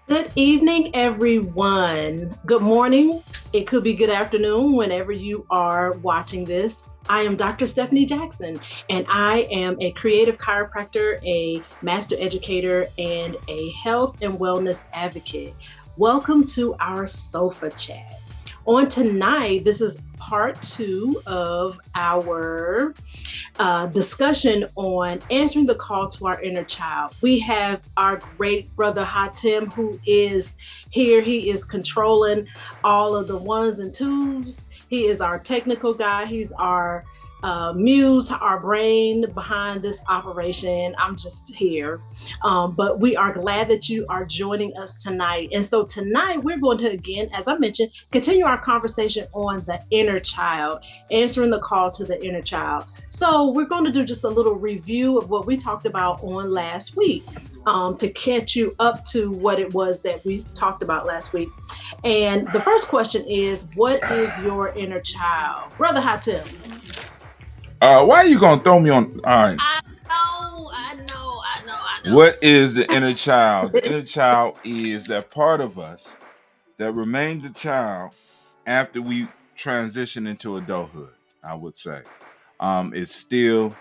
Good evening, everyone. Good morning. It could be good afternoon whenever you are watching this. I am Dr. Stephanie Jackson, and I am a creative chiropractor, a master educator, and a health and wellness advocate. Welcome to our sofa chat. On tonight, this is part two of our discussion on answering the call to our inner child. We have our great brother Hatim, who is here. He is controlling all of the ones and twos. He is our technical guy. He's our muse, our brain behind this operation. I'm just here. But we are glad that you are joining us tonight. And so tonight we're going to, again, as I mentioned, continue our conversation on the inner child, answering the call to the inner child. So we're going to do just a little review of what we talked about on last week, to catch you up to what it was that we talked about last week. And the first question is, what is your inner child? Brother Hatim. Why are you gonna throw me on? All right. I know. What is the inner child? The inner child is that part of us that remains a child after we transition into adulthood. I would say, it's still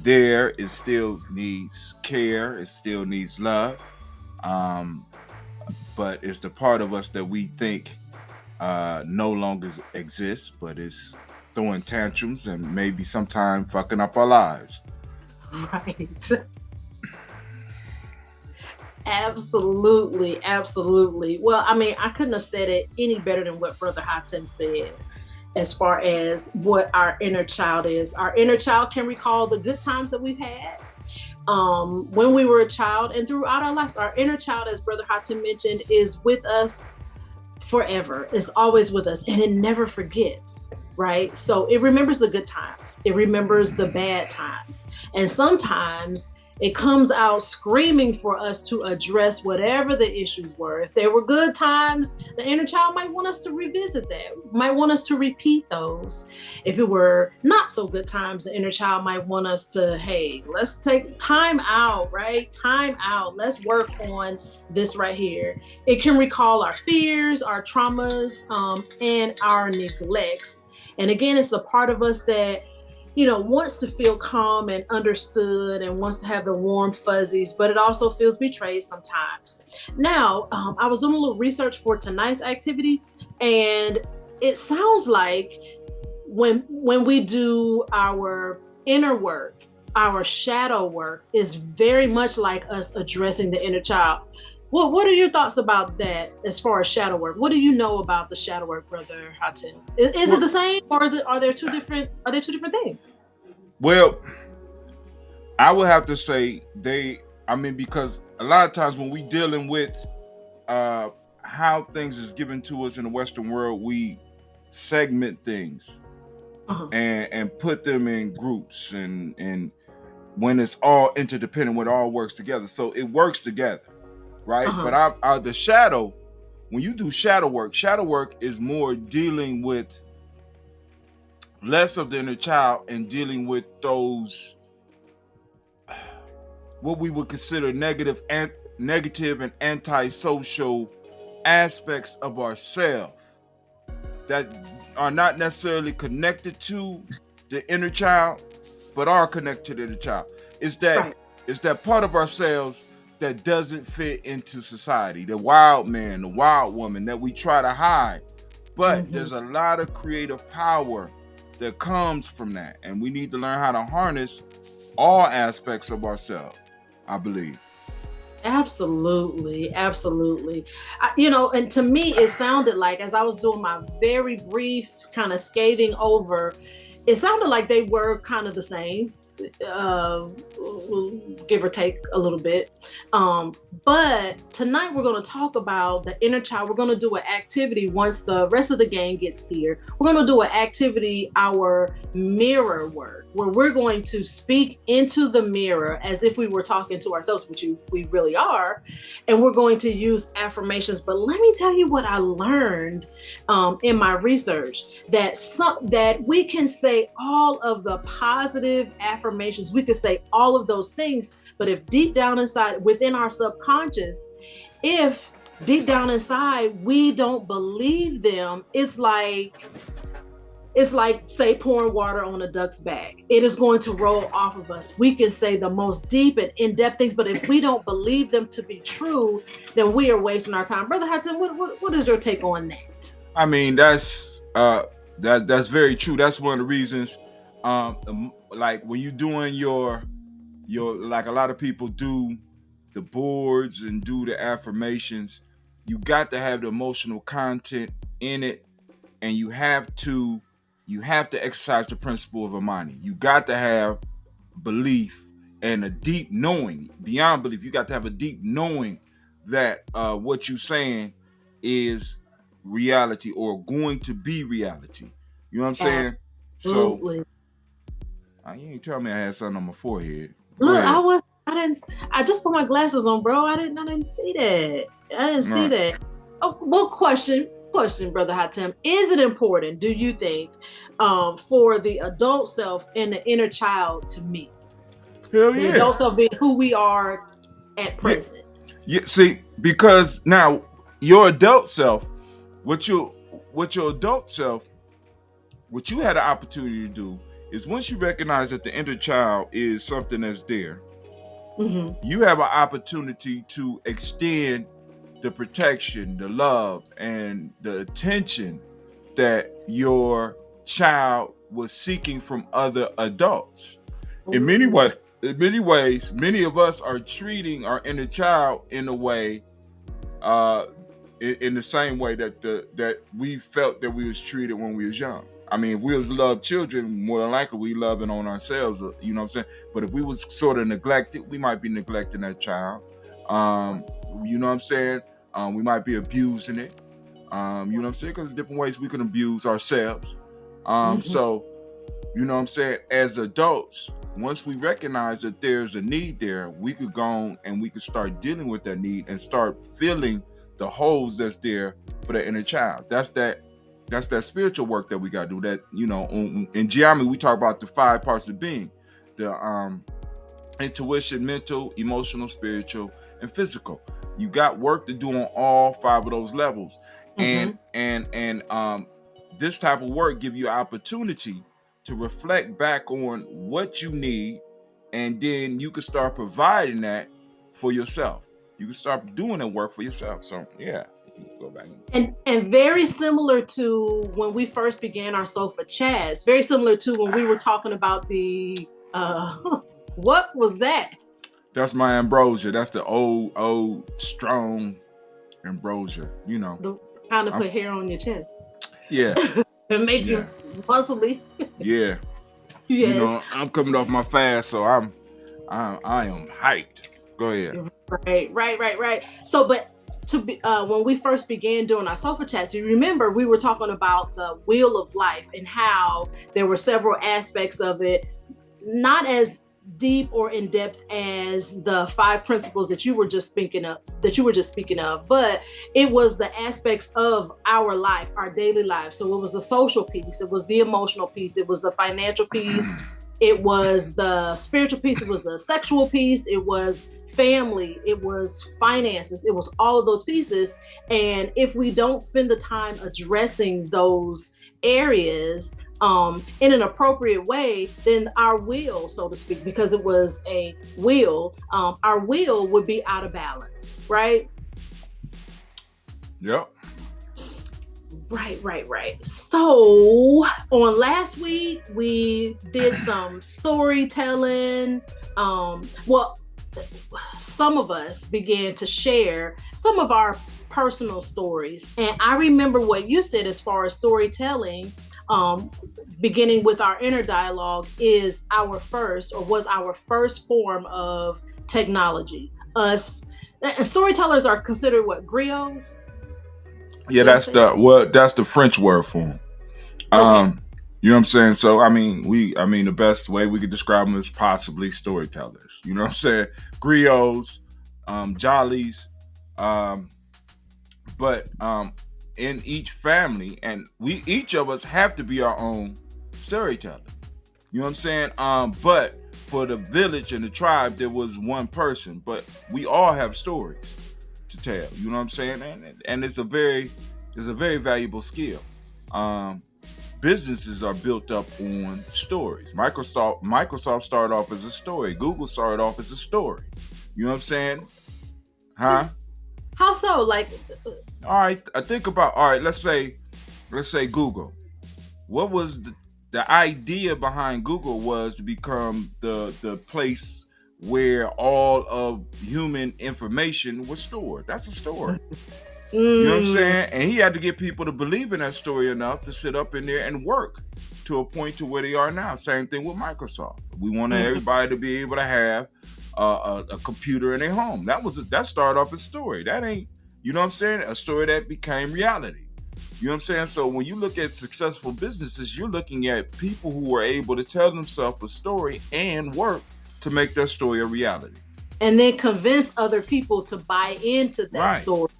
there. It still needs care. It still needs love. Um, but it's the part of us that we think no longer exists, but it's throwing tantrums and maybe sometime fucking up our lives. Right. Absolutely. Absolutely. Well, I mean, I couldn't have said it any better than what Brother Hatem said as far as what our inner child is. Our inner child can recall the good times that we've had when we were a child and throughout our lives. Our inner child, as Brother Hatem mentioned, is with us forever. It's always with us and it never forgets, right? So it remembers the good times, it remembers the bad times, and sometimes it comes out screaming for us to address whatever the issues were. If there were good times, the inner child might want us to revisit that, might want us to repeat those. If it were not so good times, the inner child might want us to, hey, let's take time out, right? Time out. Let's work on this right here. It can recall our fears, our traumas, and our neglects. And again, it's a part of us that wants to feel calm and understood and wants to have the warm fuzzies, but it also feels betrayed sometimes. Now, I was doing a little research for tonight's activity, and it sounds like when we do our inner work, our shadow work is very much like us addressing the inner child. What are your thoughts about that as far as shadow work? What do you know about the shadow work, Brother Hatim? Is it the same, or are there two different things? Well, I would have to say because a lot of times when we dealing with uh, how things is given to us in the Western world, we segment things Uh-huh. and put them in groups and when it's all interdependent, when it all works together, so it works together, right? Uh-huh. But the when you do shadow work is more dealing with less of the inner child and dealing with those what we would consider negative and antisocial aspects of ourselves that are not necessarily connected to the inner child, but are connected to the inner child. It's that Right. it's that part of ourselves that doesn't fit into society, the wild man, the wild woman that we try to hide. But Mm-hmm. there's a lot of creative power that comes from that, and we need to learn how to harness all aspects of ourselves, I believe. Absolutely, absolutely. And to me, it sounded like, as I was doing my very brief kind of scathing over, it sounded like they were kind of the same, uh, give or take a little bit. Um, but tonight we're going to talk about the inner child. We're going to do an activity once the rest of the game gets here. We're going to do an activity, our mirror work, where we're going to speak into the mirror as if we were talking to ourselves, which we really are. And we're going to use affirmations. But let me tell you what I learned in my research, that we can say all of the positive affirmations, we could say all of those things, but if deep down inside within our subconscious, if deep down inside, we don't believe them. It's like, say, pouring water on a duck's back. It is going to roll off of us. We can say the most deep and in-depth things, but if we don't believe them to be true, then we are wasting our time. Brother Hudson, what is your take on that? I mean, that's very true. That's one of the reasons. Like when you're doing your like a lot of people do the boards and do the affirmations, you got to have the emotional content in it, and you have to exercise the principle of Imani. You got to have belief and a deep knowing beyond belief. You got to have a deep knowing that what you're saying is reality or going to be reality. You know what I'm saying? So Absolutely. you ain't tell me I had something on my forehead. Go Look, ahead. I just put my glasses on, bro. I didn't see that. I didn't All see right. that. Oh, well, question, Brother Hatem. Is it important, do you think, for the adult self and the inner child to meet? Hell The yeah. adult self being who we are at Yeah. present. Yeah. See, because now your adult self, what your adult self, what you had an opportunity to do is once you recognize that the inner child is something that's there, Mm-hmm. you have an opportunity to extend the protection, the love, and the attention that your child was seeking from other adults. In many Ooh. ways, many of us are treating our inner child in a way, uh, in the same way that we felt that we was treated when we was young. I mean, if we was loved children, more than likely we loving on ourselves. You know what I'm saying? But if we was sort of neglected, we might be neglecting that child. Um, you know what I'm saying? We might be abusing it. You know what I'm saying? Because there's different ways we can abuse ourselves. Mm-hmm. So you know what I'm saying? As adults, once we recognize that there's a need there, we could go on and we could start dealing with that need and start filling the holes that's there for the inner child. That's that spiritual work that we gotta do. That in Gye-Nyame we talk about the 5 parts of being, the intuition, mental, emotional, spiritual, and physical. You got work to do on all 5 of those levels, and Mm-hmm. this type of work give you an opportunity to reflect back on what you need, and then you can start providing that for yourself. You can start doing that work for yourself. So yeah, you can go back. And very similar to when we first began our sofa chats, very similar to when we were talking about the what was that? That's my ambrosia. That's the old strong ambrosia. The kind of I'm put hair on your chest yeah, and make yeah, you muscly. yeah. Yes. I'm coming off my fast, so I am hyped. Go ahead. Right. So, but to be when we first began doing our sofa chats, you remember we were talking about the wheel of life and how there were several aspects of it, not as deep or in depth as the 5 principles that you were just speaking of, but it was the aspects of our life, our daily life. So it was the social piece, it was the emotional piece, it was the financial piece, it was the spiritual piece, it was the sexual piece, it was family, it was finances, it was all of those pieces. And if we don't spend the time addressing those areas in an appropriate way, then our will, so to speak, because it was a will, our will would be out of balance, right? Yep. Right. So on last week, we did some storytelling. Well, some of us began to share some of our personal stories. And I remember what you said as far as storytelling, beginning with our inner dialogue, is our first, or was our first form of technology. Us and storytellers are considered what, griots? Yeah, Did I say that? that's the French word for them. Okay. You know what I'm saying? So I mean the best way we could describe them is possibly storytellers. You know what I'm saying? Griots, jollies, um, but in each family, and we each of us have to be our own storyteller. You know what I'm saying? But for the village and the tribe, there was one person, but we all have stories to tell. You know what I'm saying? And it's a very valuable skill. Businesses are built up on stories. Microsoft started off as a story. Google started off as a story. You know what I'm saying? Huh? How so? Like, all right, I think about, all right, let's say Google. What was the idea behind Google was to become the place where all of human information was stored. That's a story. You know what I'm saying? And he had to get people to believe in that story enough to sit up in there and work to a point to where they are now. Same thing with Microsoft. We wanted everybody to be able to have a computer in their home. That started off as a story. That ain't, you know what I'm saying? A story that became reality. You know what I'm saying? So when you look at successful businesses, you're looking at people who were able to tell themselves a story and work to make their story a reality. And then convince other people to buy into that story.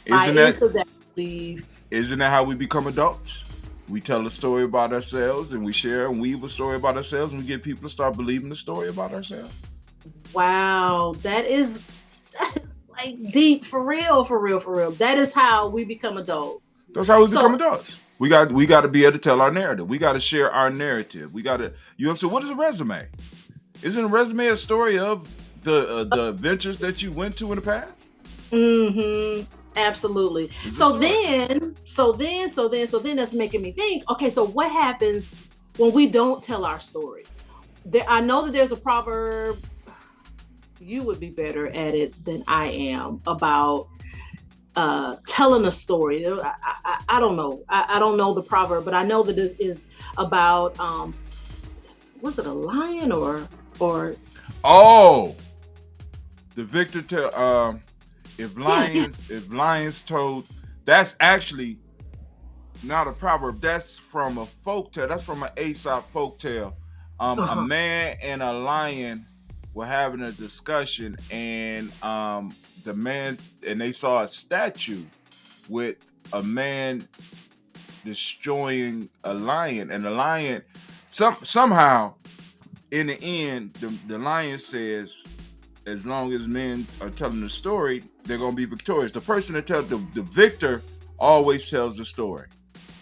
Isn't that belief? Isn't that how we become adults? We tell a story about ourselves and we share and weave a story about ourselves and we get people to start believing the story about ourselves. Wow, that is like deep, for real. That is how we become adults. That's how we become adults. We got to be able to tell our narrative. We got to share our narrative. We got to, you know what I'm saying? What is a resume? Isn't a resume a story of the adventures that you went to in the past? Absolutely. So then that's making me think, okay, so what happens when we don't tell our story? I know that there's a proverb, you would be better at it than I am, about telling a story. I don't know. I don't know the proverb, but I know that it is about, was it a lion or? Oh, the victor tell. If lions told, that's actually not a proverb. That's from a folktale. That's from an Aesop folktale. A man and a lion were having a discussion, and the man, and they saw a statue with a man destroying a lion, and the lion somehow in the end the lion says, as long as men are telling the story, they're going to be victorious. The person that tells the victor always tells the story.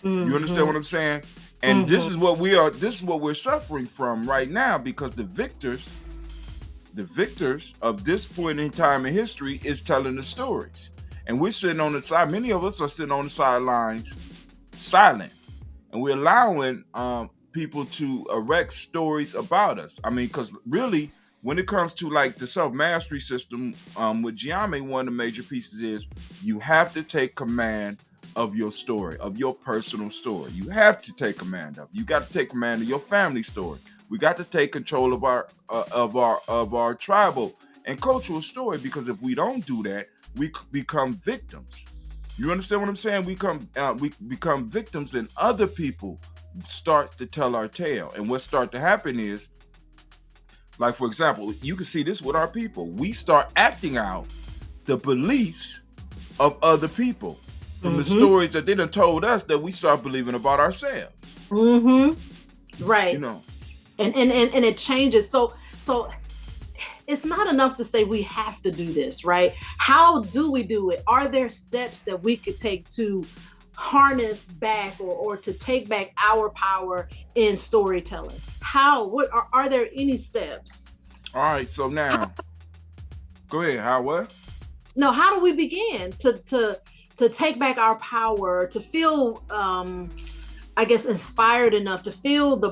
You understand what I'm saying? And this is what we're suffering from right now, because the victors of this point in time in history is telling the stories. And we're sitting on the side, many of us are sitting on the sidelines silent. And we're allowing people to erect stories about us. I mean, because really, when it comes to like the self-mastery system with Gye-Nyame, one of the major pieces is you have to take command of your story, of your personal story. You have to take command of. You got to take command of your family story. We got to take control of our tribal and cultural story, because if we don't do that, we become victims. You understand what I'm saying? We become victims, and other people start to tell our tale. And what starts to happen is, like, for example, you can see this with our people. We start acting out the beliefs of other people from the stories that they done told us, that we start believing about ourselves. Right. You know. And it changes. So it's not enough to say we have to do this, right? How do we do it? Are there steps that we could take to harness back or to take back our power in storytelling? What are there any steps? All right, so now go ahead. How do we begin to take back our power, to feel I guess inspired enough to feel the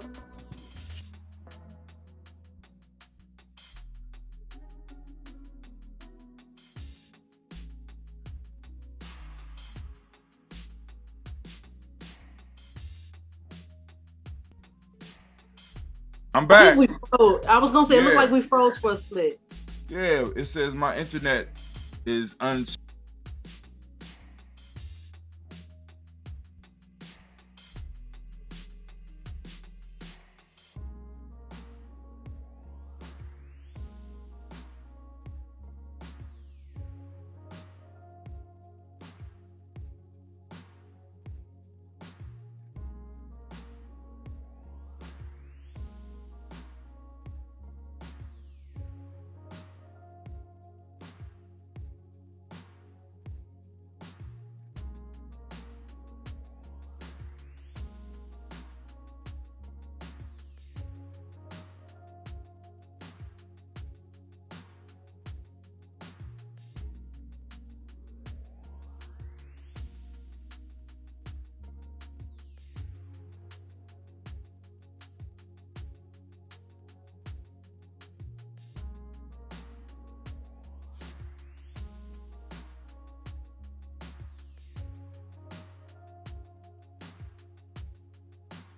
I'm back. I think we froze. I was gonna say, it looked like we froze for a split. Yeah, it says my internet is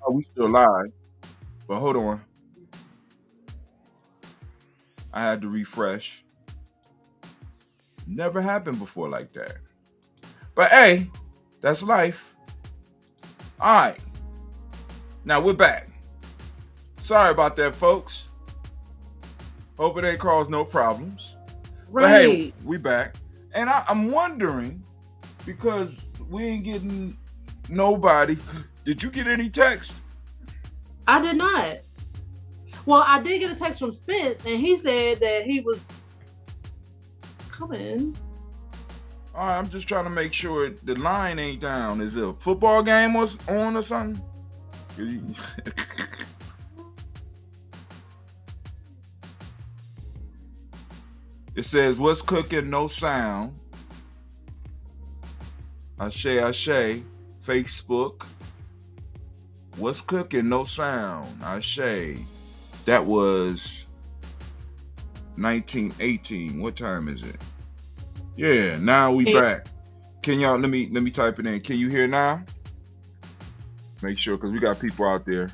Oh, we still live, but hold on. I had to refresh. Never happened before like that. But hey, that's life. All right. Now we're back. Sorry about that, folks. Hope it ain't caused no problems. Right. But hey, we back. And I'm wondering, because we ain't getting nobody. Did you get any text? I did not. Well, I did get a text from Spence, and he said that he was coming. All right, I'm just trying to make sure the line ain't down. Is it a football game on or something? It says, what's cooking? No sound. Ashe. Facebook. What's cooking? No sound. Ashe. That was 1918. What time is it? Yeah, now we back. Can y'all let me type it in. Can you hear now? Make sure, because we got people out there.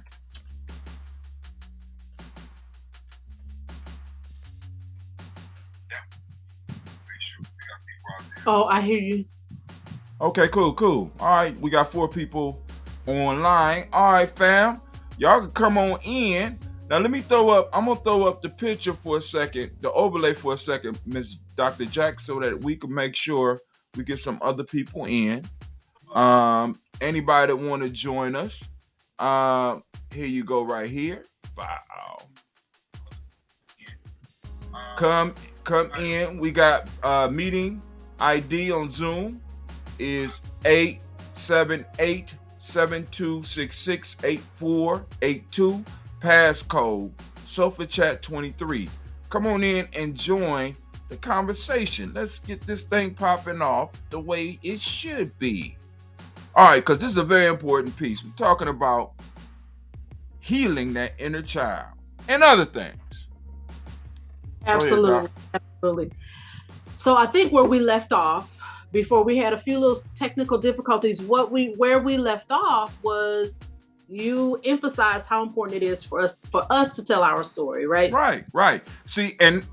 Oh, I hear you. Okay, cool. All right, we got 4 people online. All right, fam. Y'all can come on in. Now let me I'm gonna throw up the picture for a second, the overlay for a second, Miss Dr. Jack, so that we can make sure we get some other people in. Anybody that want to join us, here you go right here. Wow. Come in. We got meeting ID on Zoom is 878-7266-8482. Passcode SofaChat23. Come on in and join the conversation. Let's get this thing popping off the way it should be. All right, because this is a very important piece. We're talking about healing that inner child and other things. Absolutely. So I think where we left off, before we had a few little technical difficulties, where we left off was you emphasized how important it is for us to tell our story, right? Right. See, and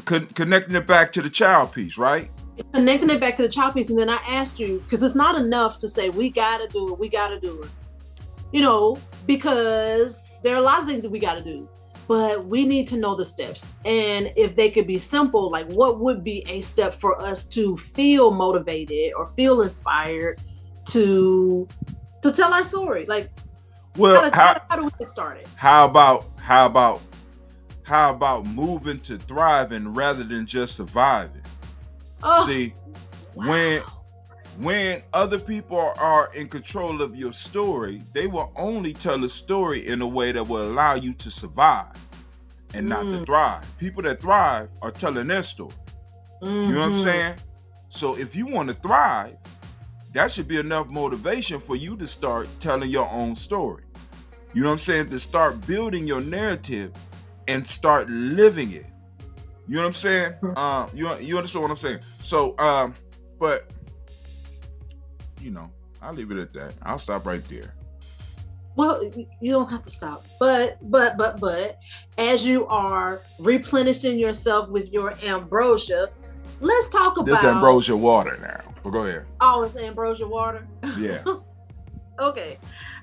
connecting it back to the child piece, right? Connecting it back to the child piece, and then I asked you, because it's not enough to say we gotta do it. Because there are a lot of things that we gotta do, but we need to know the steps. And if they could be simple, like what would be a step for us to feel motivated or feel inspired to tell our story? Like, well, how do we get started? How about moving to thriving rather than just surviving? See, wow. when other people are in control of your story, they will only tell a story in a way that will allow you to survive and not to thrive. People that thrive are telling their story. You know what I'm saying? So if you want to thrive, that should be enough motivation for you to start telling your own story. You know what I'm saying? To start building your narrative and start living it. You know what I'm saying? You understand what I'm saying? So, but I'll leave it at that. I'll stop right there. Well, you don't have to stop. But as you are replenishing yourself with your ambrosia, let's talk about this ambrosia water now. But go ahead. Oh, it's ambrosia water? Yeah. Okay.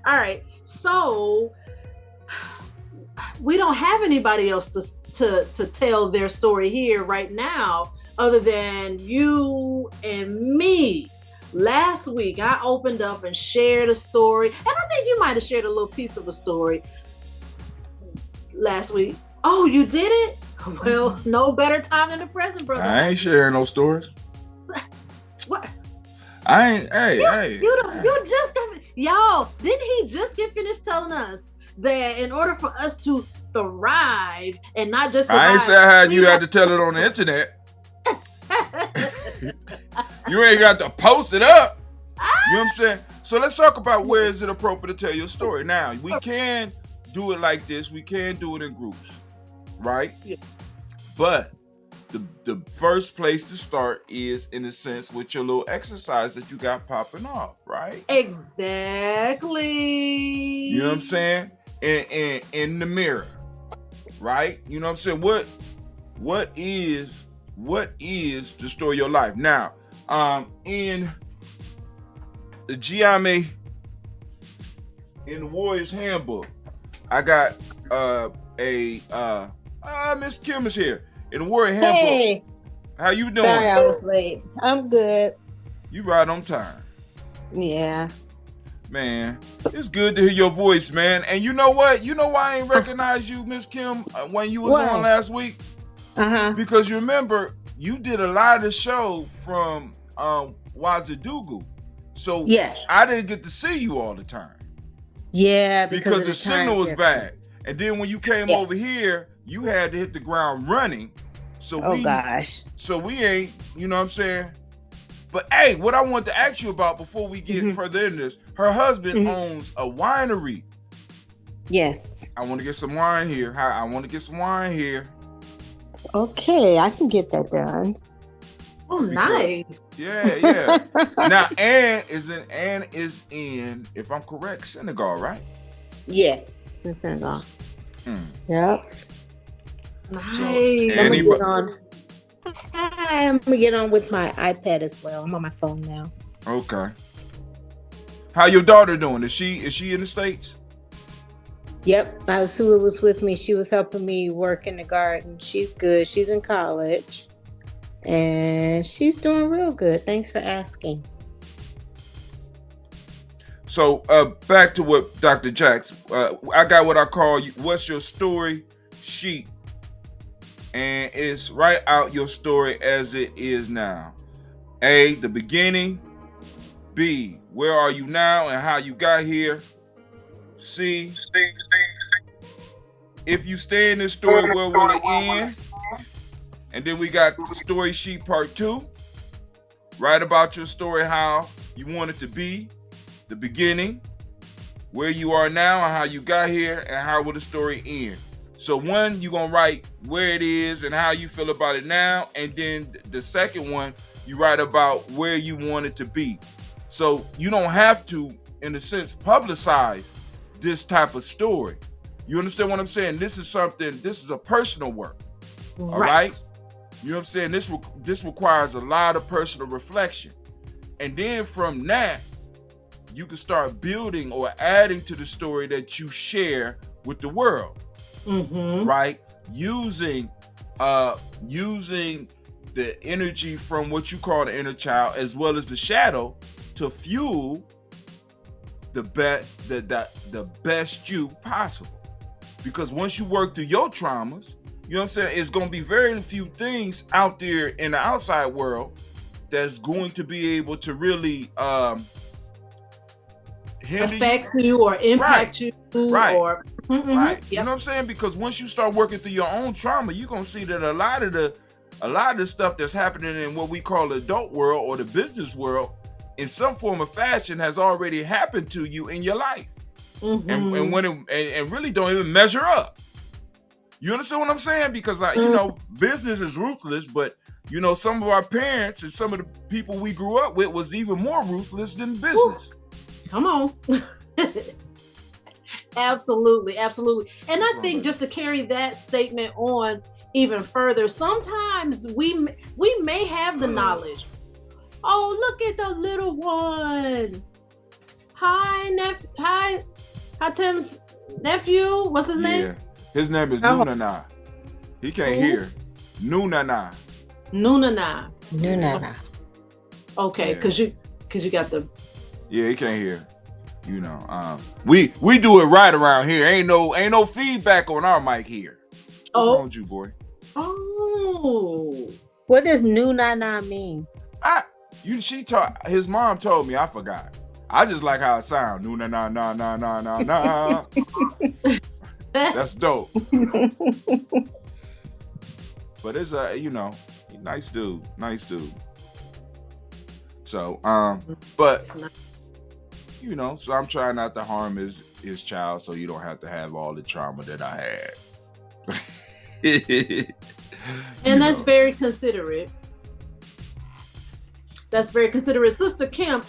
All right. So we don't have anybody else to tell their story here right now other than you and me. Last week, I opened up and shared a story, and I think you might have shared a little piece of a story last week. Oh, you did it? Well, no better time than the present, brother. I ain't sharing no stories. What? I ain't. Hey. You just y'all. Didn't he just get finished telling us that in order for us to thrive and not just survive, I ain't said how you had to tell it on the internet. You ain't got to post it up. You know what I'm saying? So let's talk about where is it appropriate to tell your story. Now, we can do it like this. We can do it in groups, right? Yeah. But the first place to start is, in a sense, with your little exercise that you got popping off, right? Exactly. You know what I'm saying? In the mirror, right? You know what I'm saying? What is the story of your life? Now, in the Gye-Nyame, in the Warrior's Handbook, I got Miss Kim is here. In the Warrior Handbook. Hey, how you doing? Sorry I was late. I'm good. You right on time. Yeah. Man, it's good to hear your voice, man. And you know what? You know why I ain't recognize you, Miss Kim, when you was on last week? Because you remember, you did a lot of the show from Wazadugu. So yes. I didn't get to see you all the time. Yeah, because the signal was bad. And then when you came over here, you had to hit the ground running. So we ain't, you know what I'm saying? But hey, what I want to ask you about before we get further in this, her husband owns a winery. Yes. I want to get some wine here. I want to get some wine here. Okay, I can get that done. Oh, nice. Yeah. Now, Ann is in, if I'm correct, Senegal, right? Yeah, it's in Senegal. Yep. Nice. So, I'm gonna get on with my iPad as well. I'm on my phone now. Okay. How your daughter doing? Is she in the States? Yep, Sue was with me. She was helping me work in the garden. She's good. She's in college. And she's doing real good. Thanks for asking. So back to what Dr. Jacks, I got what I call what's your story sheet. And it's write out your story as it is now. A, the beginning. B, where are you now and how you got here. C, if you stay in this story, where will it end? And then we got the story sheet part 2. Write about your story, how you want it to be, the beginning, where you are now and how you got here, and how will the story end. So one, you're going to write where it is and how you feel about it now. And then the second one, you write about where you want it to be. So you don't have to, in a sense, publicize this type of story. You understand what I'm saying? This is a personal work. All right? You know what I'm saying? This requires a lot of personal reflection. And then from that, you can start building or adding to the story that you share with the world. Right? Using the energy from what you call the inner child as well as the shadow to fuel the best you possible. Because once you work through your traumas, you know what I'm saying, it's going to be very few things out there in the outside world that's going to be able to really affect you or impact you. Right. Or right. Yep. You know what I'm saying? Because once you start working through your own trauma, you're going to see that a lot of the stuff that's happening in what we call the adult world or the business world in some form of fashion has already happened to you in your life. And when and really don't even measure up. You understand what I'm saying? Because business is ruthless, but some of our parents and some of the people we grew up with was even more ruthless than business. Come on. Absolutely. And I think just to carry that statement on even further, sometimes we may have the knowledge. Oh, look at the little one. Hi, Tim's nephew. What's his name? His name is Nunana. He can't hear. Nunana. Okay, because you got the. Yeah, he can't hear. We do it right around here. Ain't no feedback on our mic here. What's wrong with you, boy? Oh. What does Nunana mean? His mom told me. I forgot. I just like how it sounds. Nunana. That's dope. But it's nice dude. So, but so I'm trying not to harm his child, so you don't have to have all the trauma that I had. And that's very considerate. That's very considerate. Sister Kim,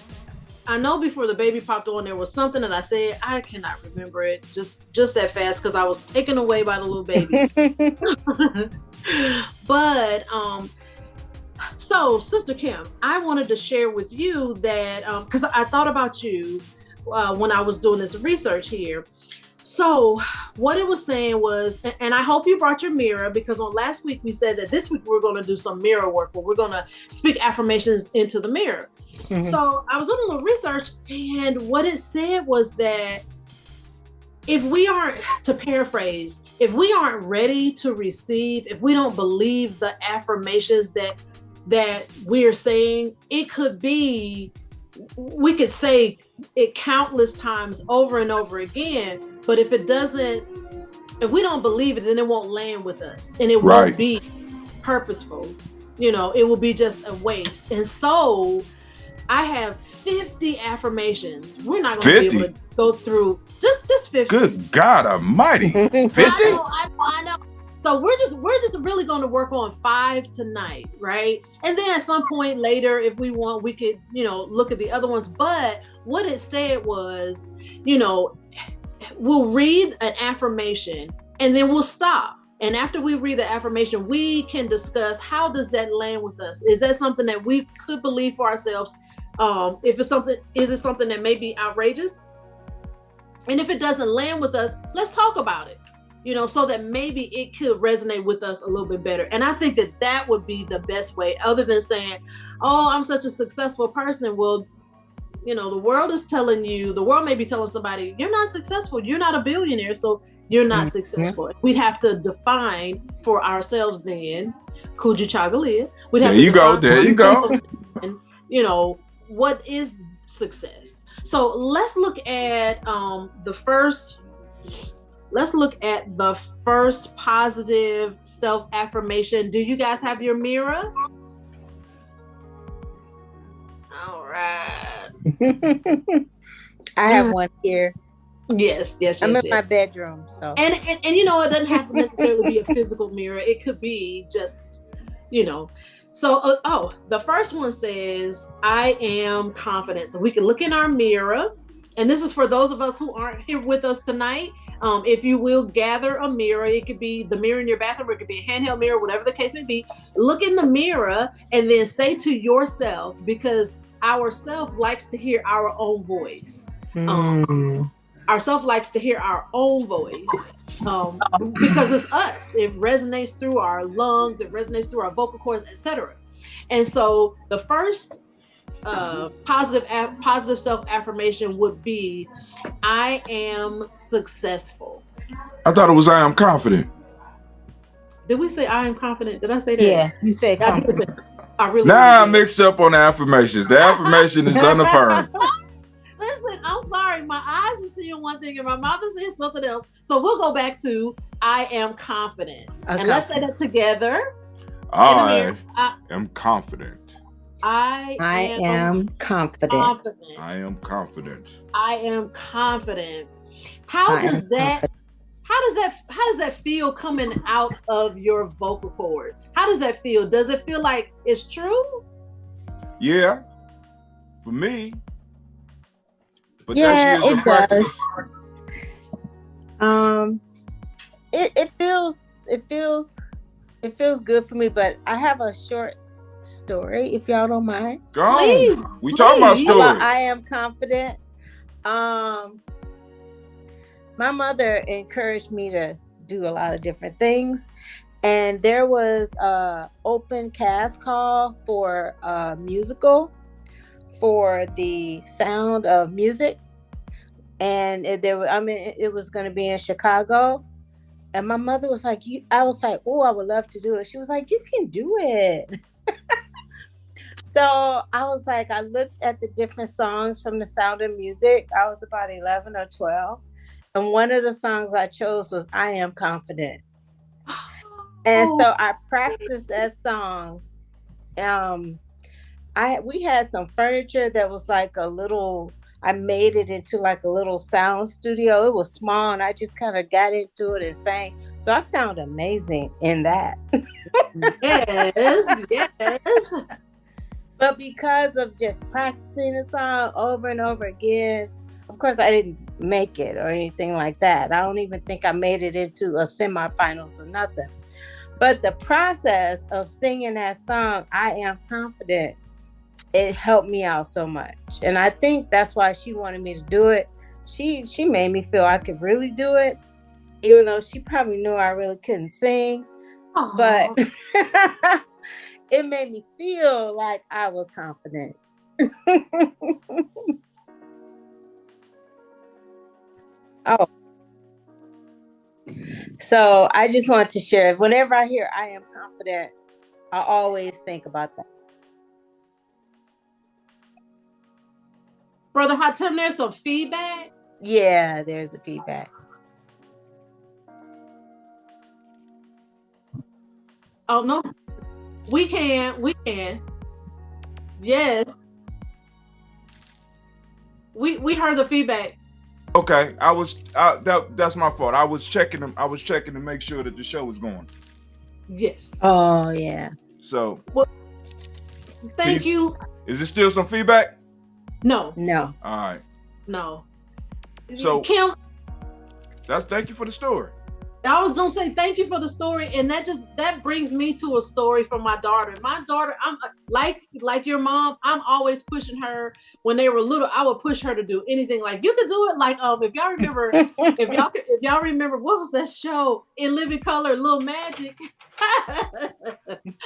I know before the baby popped on, there was something that I said. I cannot remember it just that fast because I was taken away by the little baby. But so Sister Kim, I wanted to share with you that because I thought about you when I was doing this research here. So what it was saying was, and I hope you brought your mirror, because on last week we said that this week we're going to do some mirror work where we're going to speak affirmations into the mirror. Mm-hmm. So I was doing a little research, and what it said was that if we aren't, to paraphrase, if we aren't ready to receive, if we don't believe the affirmations that we're saying, it could be, we could say it countless times over and over again, but if we don't believe it, then it won't land with us, and it won't be purposeful. It will be just a waste. And so I have 50 affirmations. We're not going to be able to go through just 50. Good God Almighty. 50? I know. So we're just really going to work on 5 tonight, right? And then at some point later, if we want, we could, look at the other ones. But what it said was, we'll read an affirmation and then we'll stop. And after we read the affirmation, we can discuss, how does that land with us? Is that something that we could believe for ourselves? Is it something that may be outrageous? And if it doesn't land with us, let's talk about it. So that maybe it could resonate with us a little bit better. And I think that would be the best way, other than saying, oh, I'm such a successful person. Well, the world may be telling somebody, you're not successful. You're not a billionaire. So you're not successful. We'd have to define for ourselves then, Kuji Chagalia. There you go. What is success? So let's look at the first positive self-affirmation. Do you guys have your mirror? All right. I have one here. Yes. I'm in my bedroom. So and it doesn't have to necessarily be a physical mirror. It could be just, So, the first one says, I am confident. So we can look in our mirror. And this is for those of us who aren't here with us tonight. If you will gather a mirror, it could be the mirror in your bathroom, or it could be a handheld mirror, whatever the case may be. Look in the mirror and then say to yourself, because our self likes to hear our own voice. Our self likes to hear our own voice because it's us. It resonates through our lungs, it resonates through our vocal cords, etc. And so the first positive self-affirmation would be, I am successful. I thought it was, I am confident. Did we say I am confident? Did I say that? Yeah, you said confident. I mixed up on the affirmations. The affirmation is unaffirmed. Listen, I'm sorry. My eyes are seeing one thing and my mouth is seeing something else. So we'll go back to I am confident. Okay. And let's say that together. I am confident. I am confident. I am confident. I am confident. How does that feel coming out of your vocal cords? How does that feel? Does it feel like it's true? Yeah, for me. But yeah, it does. It feels good for me. But I have a short story, if y'all don't mind. Please. We talk about stories. I am confident. My mother encouraged me to do a lot of different things, and there was a open cast call for a musical for the Sound of Music, and it was going to be in Chicago. And my mother was like, I was like, oh, I would love to do it. She was like, you can do it. So I was like, I looked at the different songs from the Sound of Music. I was about 11 or 12. And one of the songs I chose was I Am Confident. And so I practiced that song. We had some furniture that was like I made it into like a little sound studio. It was small and I just kind of got into it and sang So I sound amazing in that. Yes, yes. But because of just practicing the song over and over again, of course, I didn't make it or anything like that. I don't even think I made it into a semifinals or nothing. But the process of singing that song, I Am Confident, it helped me out so much. And I think that's why she wanted me to do it. She made me feel I could really do it, even though she probably knew I really couldn't sing. But it made me feel like I was confident. Oh, so I just want to share. Whenever I hear I am confident, I always think about that. Brother Hatem, there's some feedback. Yeah, there's a feedback. Oh no, we can. Yes, we heard the feedback. Okay, that's my fault. I was checking them. I was checking to make sure that the show was going. Yes. Oh yeah. So, thank you. Is it still some feedback? No. All right. No. So Kim, thank you for the story. I was gonna say thank you for the story, and that brings me to a story from my daughter. My daughter, I'm like your mom. I'm always pushing her. When they were little, I would push her to do anything. Like, you could do it. Like, if y'all remember, if y'all remember, what was that show in Living Color, Little Magic?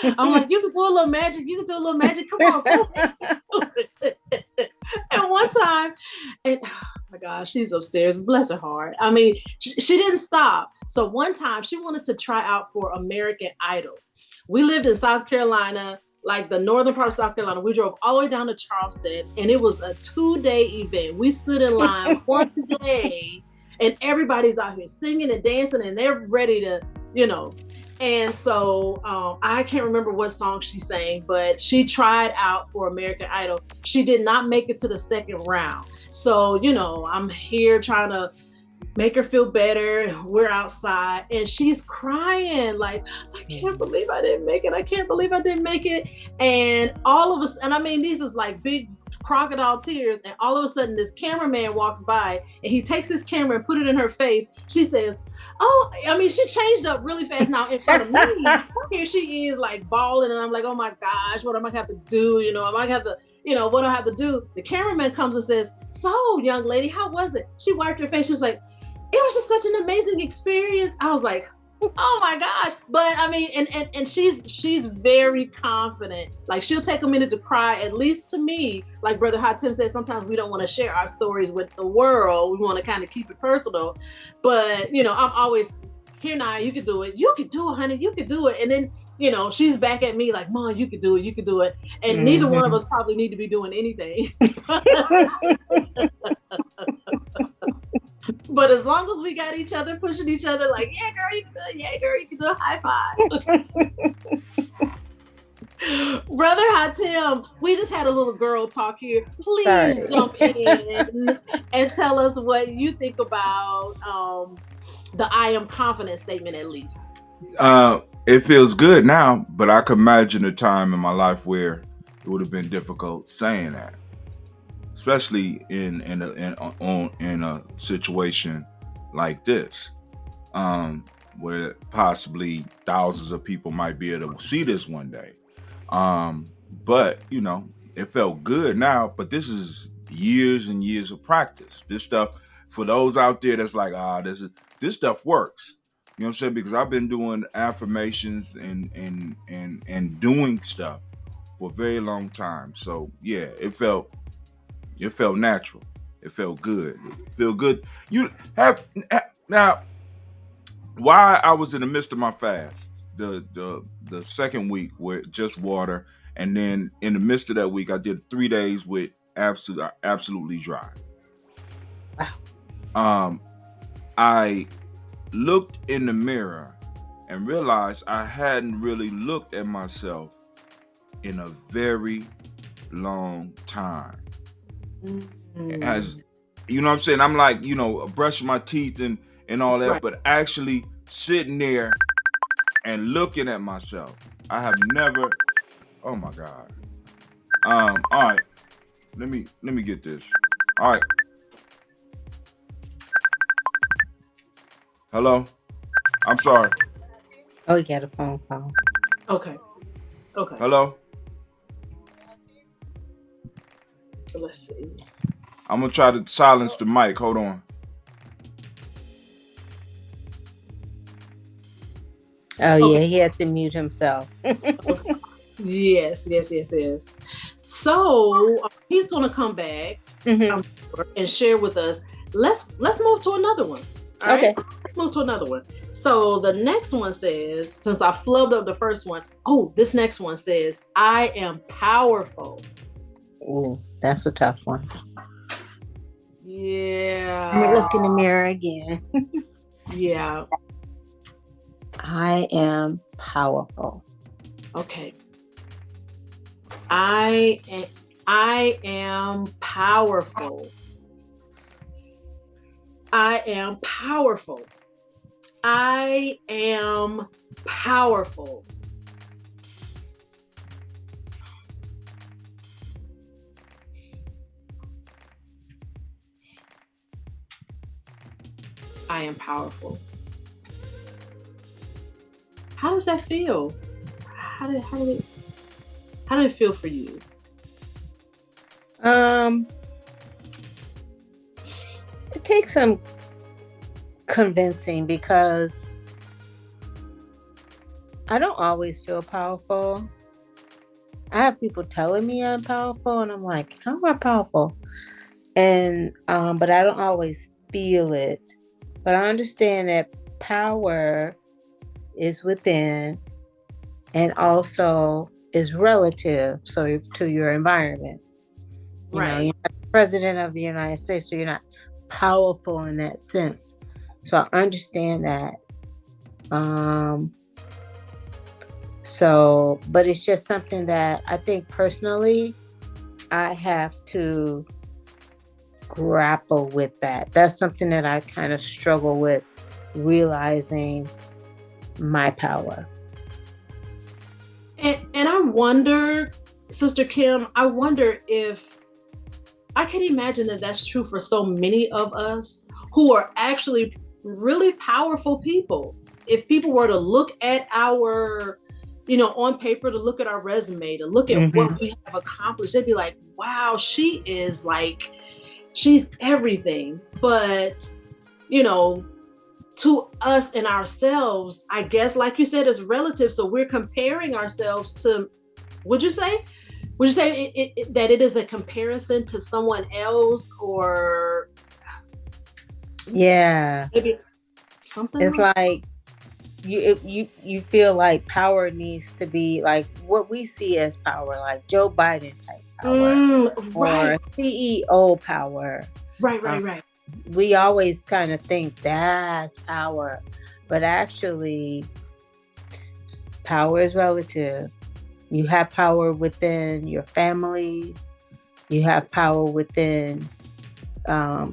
I'm like, you could do a little magic. You could do a little magic. Come on. And one time, and oh my gosh, she's upstairs. Bless her heart. I mean, she didn't stop. So one time she wanted to try out for American Idol. We lived in South Carolina, like the northern part of South Carolina. We drove all the way down to Charleston, and it was a 2-day event. We stood in line one day, and everybody's out here singing and dancing, and they're ready to, And so I can't remember what song she sang, but she tried out for American Idol. She did not make it to the second round. So, I'm here trying to make her feel better. We're outside and she's crying like, I can't believe I didn't make it. I can't believe I didn't make it. And all of us, and I mean, these is like big crocodile tears. And all of a sudden this cameraman walks by and he takes his camera and put it in her face. She says, oh, I mean, she changed up really fast now in front of me. Here she is like bawling. And I'm like, oh my gosh, what am I going to have to do? Am I going to have to, what do I have to do? The cameraman comes and says, so young lady, how was it? She wiped her face. She was like, it was just such an amazing experience. I was like, oh my gosh. But I mean, and she's very confident. Like, she'll take a minute to cry, at least to me. Like Brother Hatem said, sometimes we don't want to share our stories with the world. We want to kind of keep it personal. But, I'm always, here now, you could do it. You could do it, honey. You could do it. And then, she's back at me like, Mom, you could do it. You could do it. And neither one of us probably need to be doing anything. But as long as we got each other pushing each other, like, yeah, girl, you can do it. Yeah, girl, you can do a high five. Brother Hatem, we just had a little girl talk here. Please jump in and tell us what you think about the I am confident statement, at least. It feels good now, but I can imagine a time in my life where it would have been difficult saying that. Especially in a situation like this, where possibly thousands of people might be able to see this one day. But it felt good now. But this is years and years of practice. This stuff, for those out there that's like, this stuff works. You know what I'm saying? Because I've been doing affirmations and doing stuff for a very long time. So yeah, it felt natural. It felt good. It felt good. You have now. While I was in the midst of my fast, the second week with just water, and then in the midst of that week, I did 3 days with absolutely dry. Wow. I looked in the mirror and realized I hadn't really looked at myself in a very long time. As you know what I'm saying, I'm like, brushing my teeth and all that, right. But actually sitting there and looking at myself. I have never. Oh my God. All right. Let me get this. All right. Hello. I'm sorry. Oh, you got a phone call. Okay. Hello. So let's see. I'm gonna try to silence the mic. Hold on. Oh yeah, he had to mute himself. Yes. So he's gonna come back and share with us. Let's move to another one. All okay. Right? Let's move to another one. So the next one says, since I flubbed up the first one, this next one says, I am powerful. Oh, that's a tough one. Yeah. Let me look in the mirror again. Yeah. I am powerful. Okay. I am powerful. I am powerful. I am powerful. I am powerful. How does that feel? How did it feel for you? It takes some convincing because I don't always feel powerful. I have people telling me I'm powerful, and I'm like, how am I powerful? And but I don't always feel it. But I understand that power is within and also is relative, so to your environment. You know, you're not the president of the United States, so you're not powerful in that sense. So I understand that. So, but it's just something that I think personally I have to grapple with that. That's something that I kind of struggle with, realizing my power. And I wonder, Sister Kim, I wonder if I can imagine that that's true for so many of us who are actually really powerful people. If people were to look at our, on paper, to look at our resume, to look at what we have accomplished, they'd be like, wow, she's everything. But, to us and ourselves, I guess, like you said, is relative. So we're comparing ourselves to, would you say that it is a comparison to someone else, or maybe something? It's like you feel like power needs to be like what we see as power, like Joe Biden type power, or CEO power. Right. We always kind of think that's power, but actually power is relative. You have power within your family. You have power within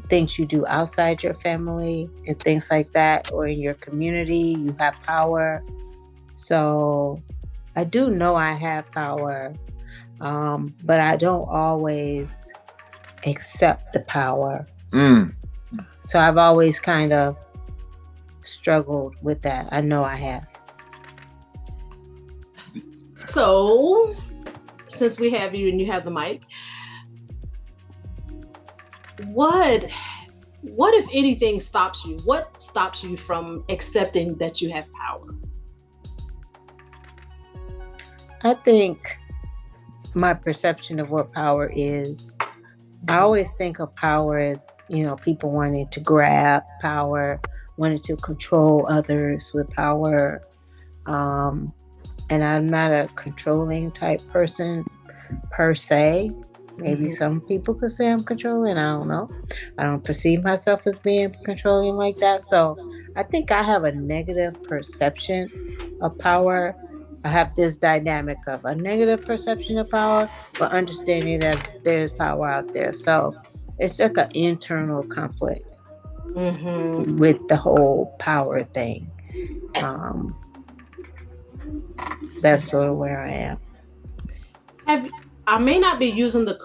things you do outside your family and things like that, or in your community. You have power. So I do know I have power, but I don't always accept the power. So I've always kind of struggled with that. I know I have. So, since we have you and you have the mic, what if anything stops you? What stops you from accepting that you have power? I think my perception of what power is, I always think of power as, people wanting to grab power, wanting to control others with power. And I'm not a controlling type person per se. Maybe some people could say I'm controlling. I don't know. I don't perceive myself as being controlling like that. So I think I have a negative perception of power. I have this dynamic of a negative perception of power, but understanding that there's power out there. So it's like an internal conflict with the whole power thing. That's sort of where I am. I may not be using this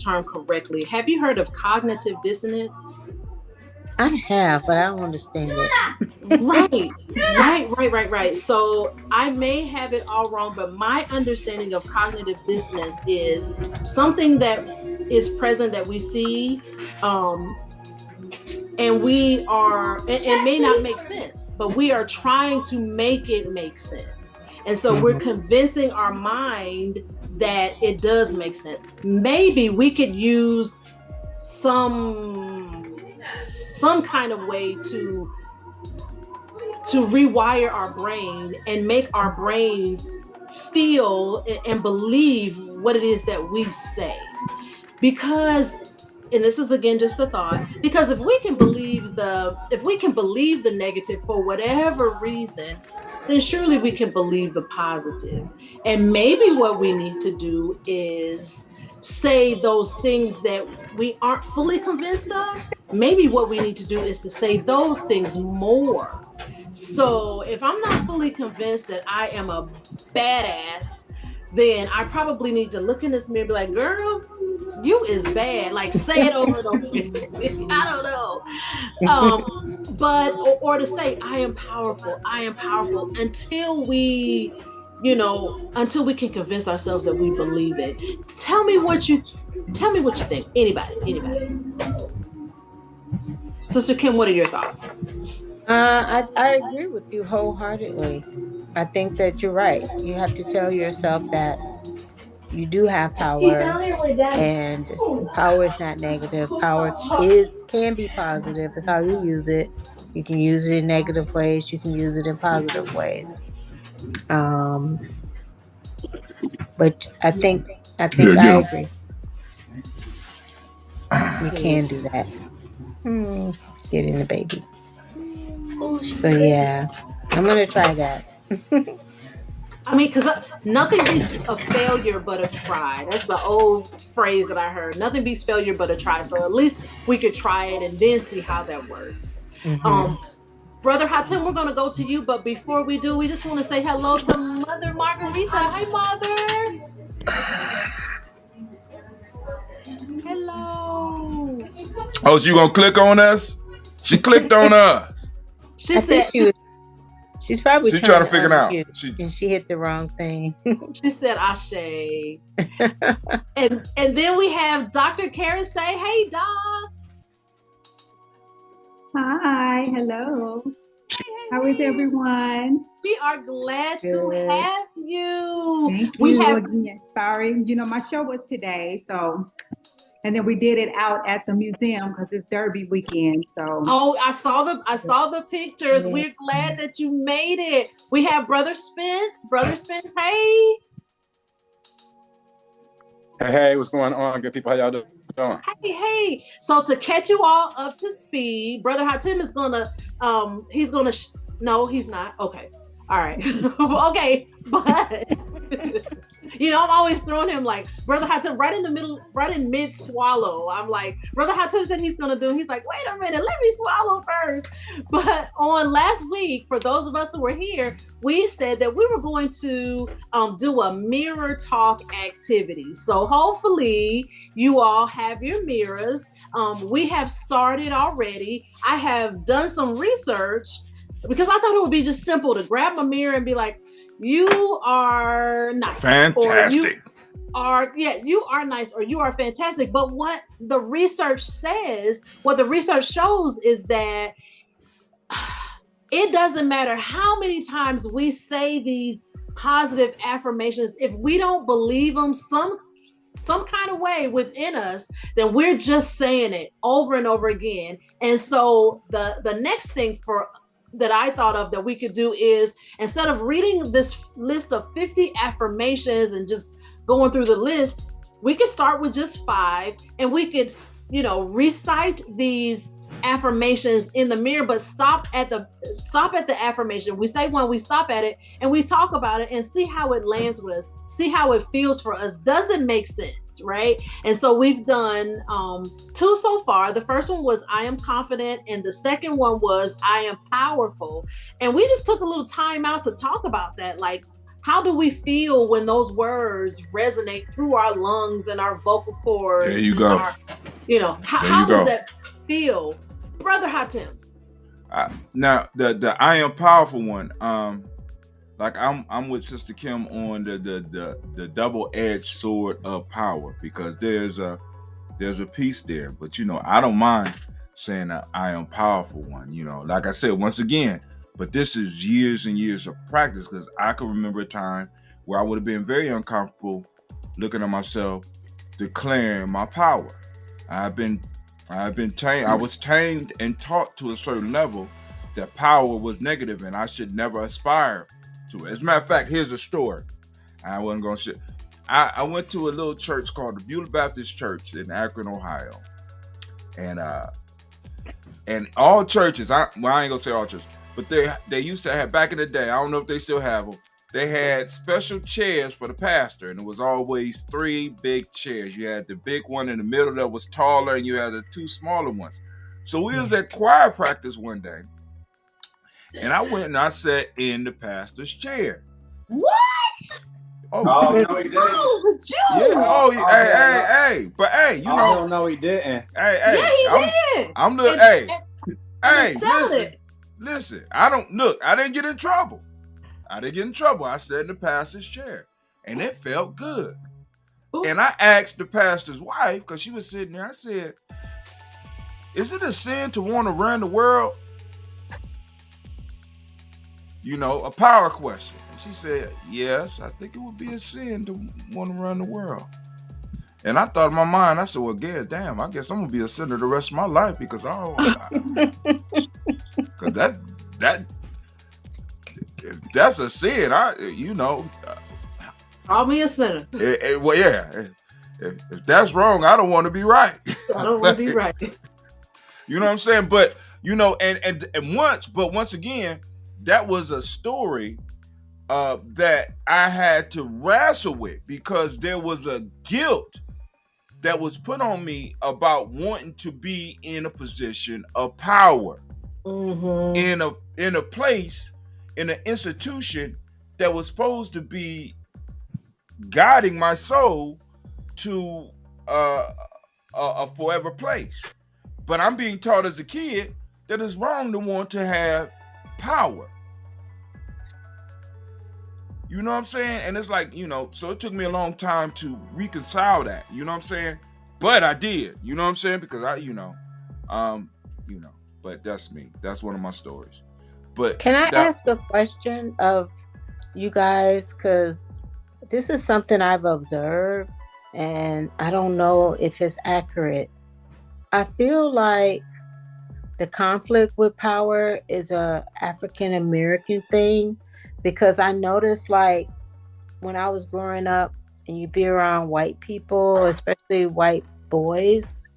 term correctly. Have you heard of cognitive dissonance? I have, but I don't understand it. Right. So I may have it all wrong, but my understanding of cognitive dissonance is something that is present that we see, and we are, it may not make sense, but we are trying to make it make sense. And so we're convincing our mind that it does make sense. Maybe we could use some kind of way to rewire our brain and make our brains feel and believe what it is that we say. Because, and this is again just a thought, because if we can believe the negative for whatever reason, then surely we can believe the positive. And maybe what we need to do is say those things that we aren't fully convinced of. Maybe what we need to do is to say those things more. So if I'm not fully convinced that I am a badass, then I probably need to look in this mirror and be like, girl, you is bad. Like, say it over and over again. I don't know. But, or to say, I am powerful until we can convince ourselves that we believe it. Tell me what you think. Anybody. Sister Kim, what are your thoughts? I agree with you wholeheartedly. I think that you're right. You have to tell yourself that you do have power, and power is not negative. Power can be positive. It's how you use it. You can use it in negative ways. You can use it in positive ways. But I think I agree. You can do that. Getting the baby. So yeah, I'm gonna try that. I mean, because nothing beats a failure but a try. That's the old phrase that I heard. Nothing beats failure but a try. So at least we could try it and then see how that works. Brother Hatem, we're going to go to you. But before we do, we just want to say hello to Mother Margarita. Hi, Mother. Hello. Oh, so you going to click on us? She clicked on us. She said she's probably trying to figure it out. And she hit the wrong thing. She said Ashe. and then we have Dr. Karen say, hey, Doc. Hi, hello. How is everyone? We are glad to have you. Thank you. Sorry, my show was today, and then we did it out at the museum because it's Derby weekend. So I saw the pictures. Yeah. We're glad that you made it. We have Brother Spence. Brother Spence, hey. Hey, what's going on? Good people, how y'all doing? Hey. So to catch you all up to speed, Brother Hatem is gonna no, he's not. Okay. All right. Okay, but I'm always throwing him like Brother Hatem right in the middle, right in mid swallow. I'm like, Brother Hatem said he's gonna do. He's like, wait a minute, let me swallow first. But on last week, for those of us who were here, we said that we were going to do a mirror talk activity. So hopefully you all have your mirrors. We have started already. I have done some research because I thought it would be just simple to grab a mirror and be like, you are nice. Fantastic. You are nice or you are fantastic. But what the research shows is that it doesn't matter how many times we say these positive affirmations, if we don't believe them some kind of way within us, then we're just saying it over and over again. And so the next thing that I thought of that we could do is, instead of reading this list of 50 affirmations and just going through the list, we could start with just 5, and we could, recite these affirmations in the mirror, but stop at the affirmation. We say one, we stop at it, and we talk about it and see how it lands with us, see how it feels for us. Does it make sense, right? And so we've done 2 so far. The first one was I am confident, and the second one was I am powerful. And we just took a little time out to talk about that. Like, how do we feel when those words resonate through our lungs and our vocal cords? There you go. How does that feel, Brother Hatem? Now the I am powerful one. Like I'm with Sister Kim on the double-edged sword of power, because there's a piece there. But I don't mind saying that I am powerful one. Like I said, once again. But this is years and years of practice, because I can remember a time where I would have been very uncomfortable looking at myself, declaring my power. I was tamed and taught to a certain level that power was negative and I should never aspire to it. As a matter of fact, here's a story. I wasn't going to share. I went to a little church called the Beulah Baptist Church in Akron, Ohio. And all churches, I ain't going to say all churches, but they used to have, back in the day, I don't know if they still have them, they had special chairs for the pastor, and it was always 3 big chairs. You had the big one in the middle that was taller, and you had the 2 smaller ones. So we was at choir practice one day, and I went and I sat in the pastor's chair. What? Oh, no, he didn't. Oh, Yeah. Hey. But hey, Oh, no, he didn't. Hey. Yeah, he did. I'm the Listen. I didn't get in trouble. I sat in the pastor's chair, and it felt good. Ooh. And I asked the pastor's wife, because she was sitting there, I said, is it a sin to want to run the world? A power question. And she said, yes, I think it would be a sin to want to run the world. And I thought in my mind, I said, well, damn, I guess I'm going to be a sinner the rest of my life, because that's a sin. Call me a sinner. Well, yeah. If that's wrong, I don't want to be right. I don't want to be right. You know what I'm saying? But once again, that was a story that I had to wrestle with, because there was a guilt that was put on me about wanting to be in a position of power, in a place, in an institution that was supposed to be guiding my soul to a forever place. But I'm being taught as a kid that it's wrong to want to have power. You know what I'm saying? And it's like, so it took me a long time to reconcile that. You know what I'm saying? But I did. You know what I'm saying? Because but that's me. That's one of my stories. But can I ask a question of you guys? Because this is something I've observed, and I don't know if it's accurate. I feel like the conflict with power is a African American thing, because I noticed, like, when I was growing up and you be around white people, especially white boys,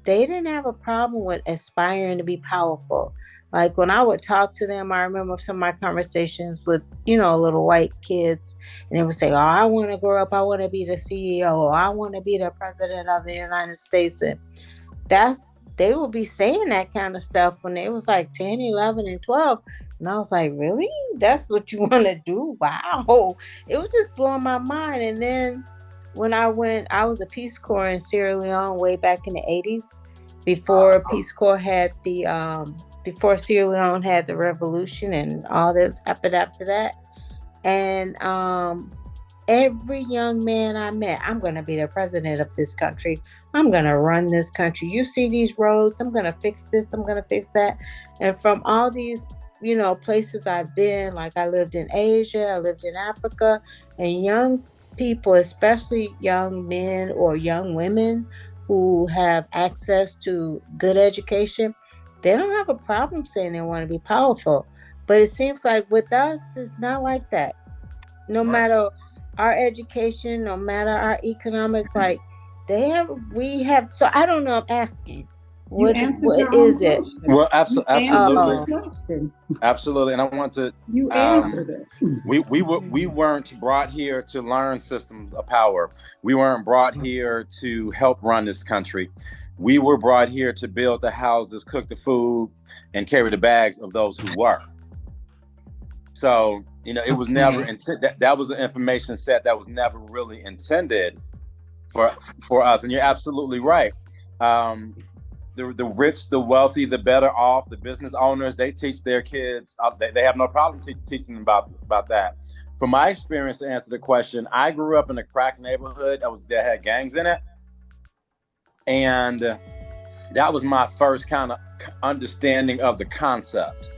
they didn't have a problem with aspiring to be powerful. Like, when I would talk to them, I remember some of my conversations with, little white kids, and they would say, oh, I want to grow up, I want to be the CEO, or I want to be the president of the United States. And they would be saying that kind of stuff when they was like 10, 11, and 12. And I was like, really? That's what you want to do? Wow. It was just blowing my mind. And then when I was a Peace Corps in Sierra Leone way back in the 80s, before Peace Corps had before Sierra Leone had the revolution and all this happened after that. And every young man I met, I'm going to be the president of this country. I'm going to run this country. You see these roads, I'm going to fix this, I'm going to fix that. And from all these places I've been, like I lived in Asia, I lived in Africa, and young people, especially young men or young women who have access to good education, they don't have a problem saying they want to be powerful. But it seems like with us, it's not like that. No matter our education, no matter our economics, like we have. So I don't know. I'm asking, what is it? Well, absolutely, absolutely. And I want to. You answered it. We weren't brought here to learn systems of power. We weren't brought here to help run this country. We were brought here to build the houses, cook the food, and carry the bags of those who were. So, it was never that was an information set that was never really intended for us. And you're absolutely right. The rich, the wealthy, the better off, the business owners, they teach their kids. They have no problem teaching them about that. From my experience, to answer the question, I grew up in a crack neighborhood that had gangs in it, and that was my first kind of understanding of the concept.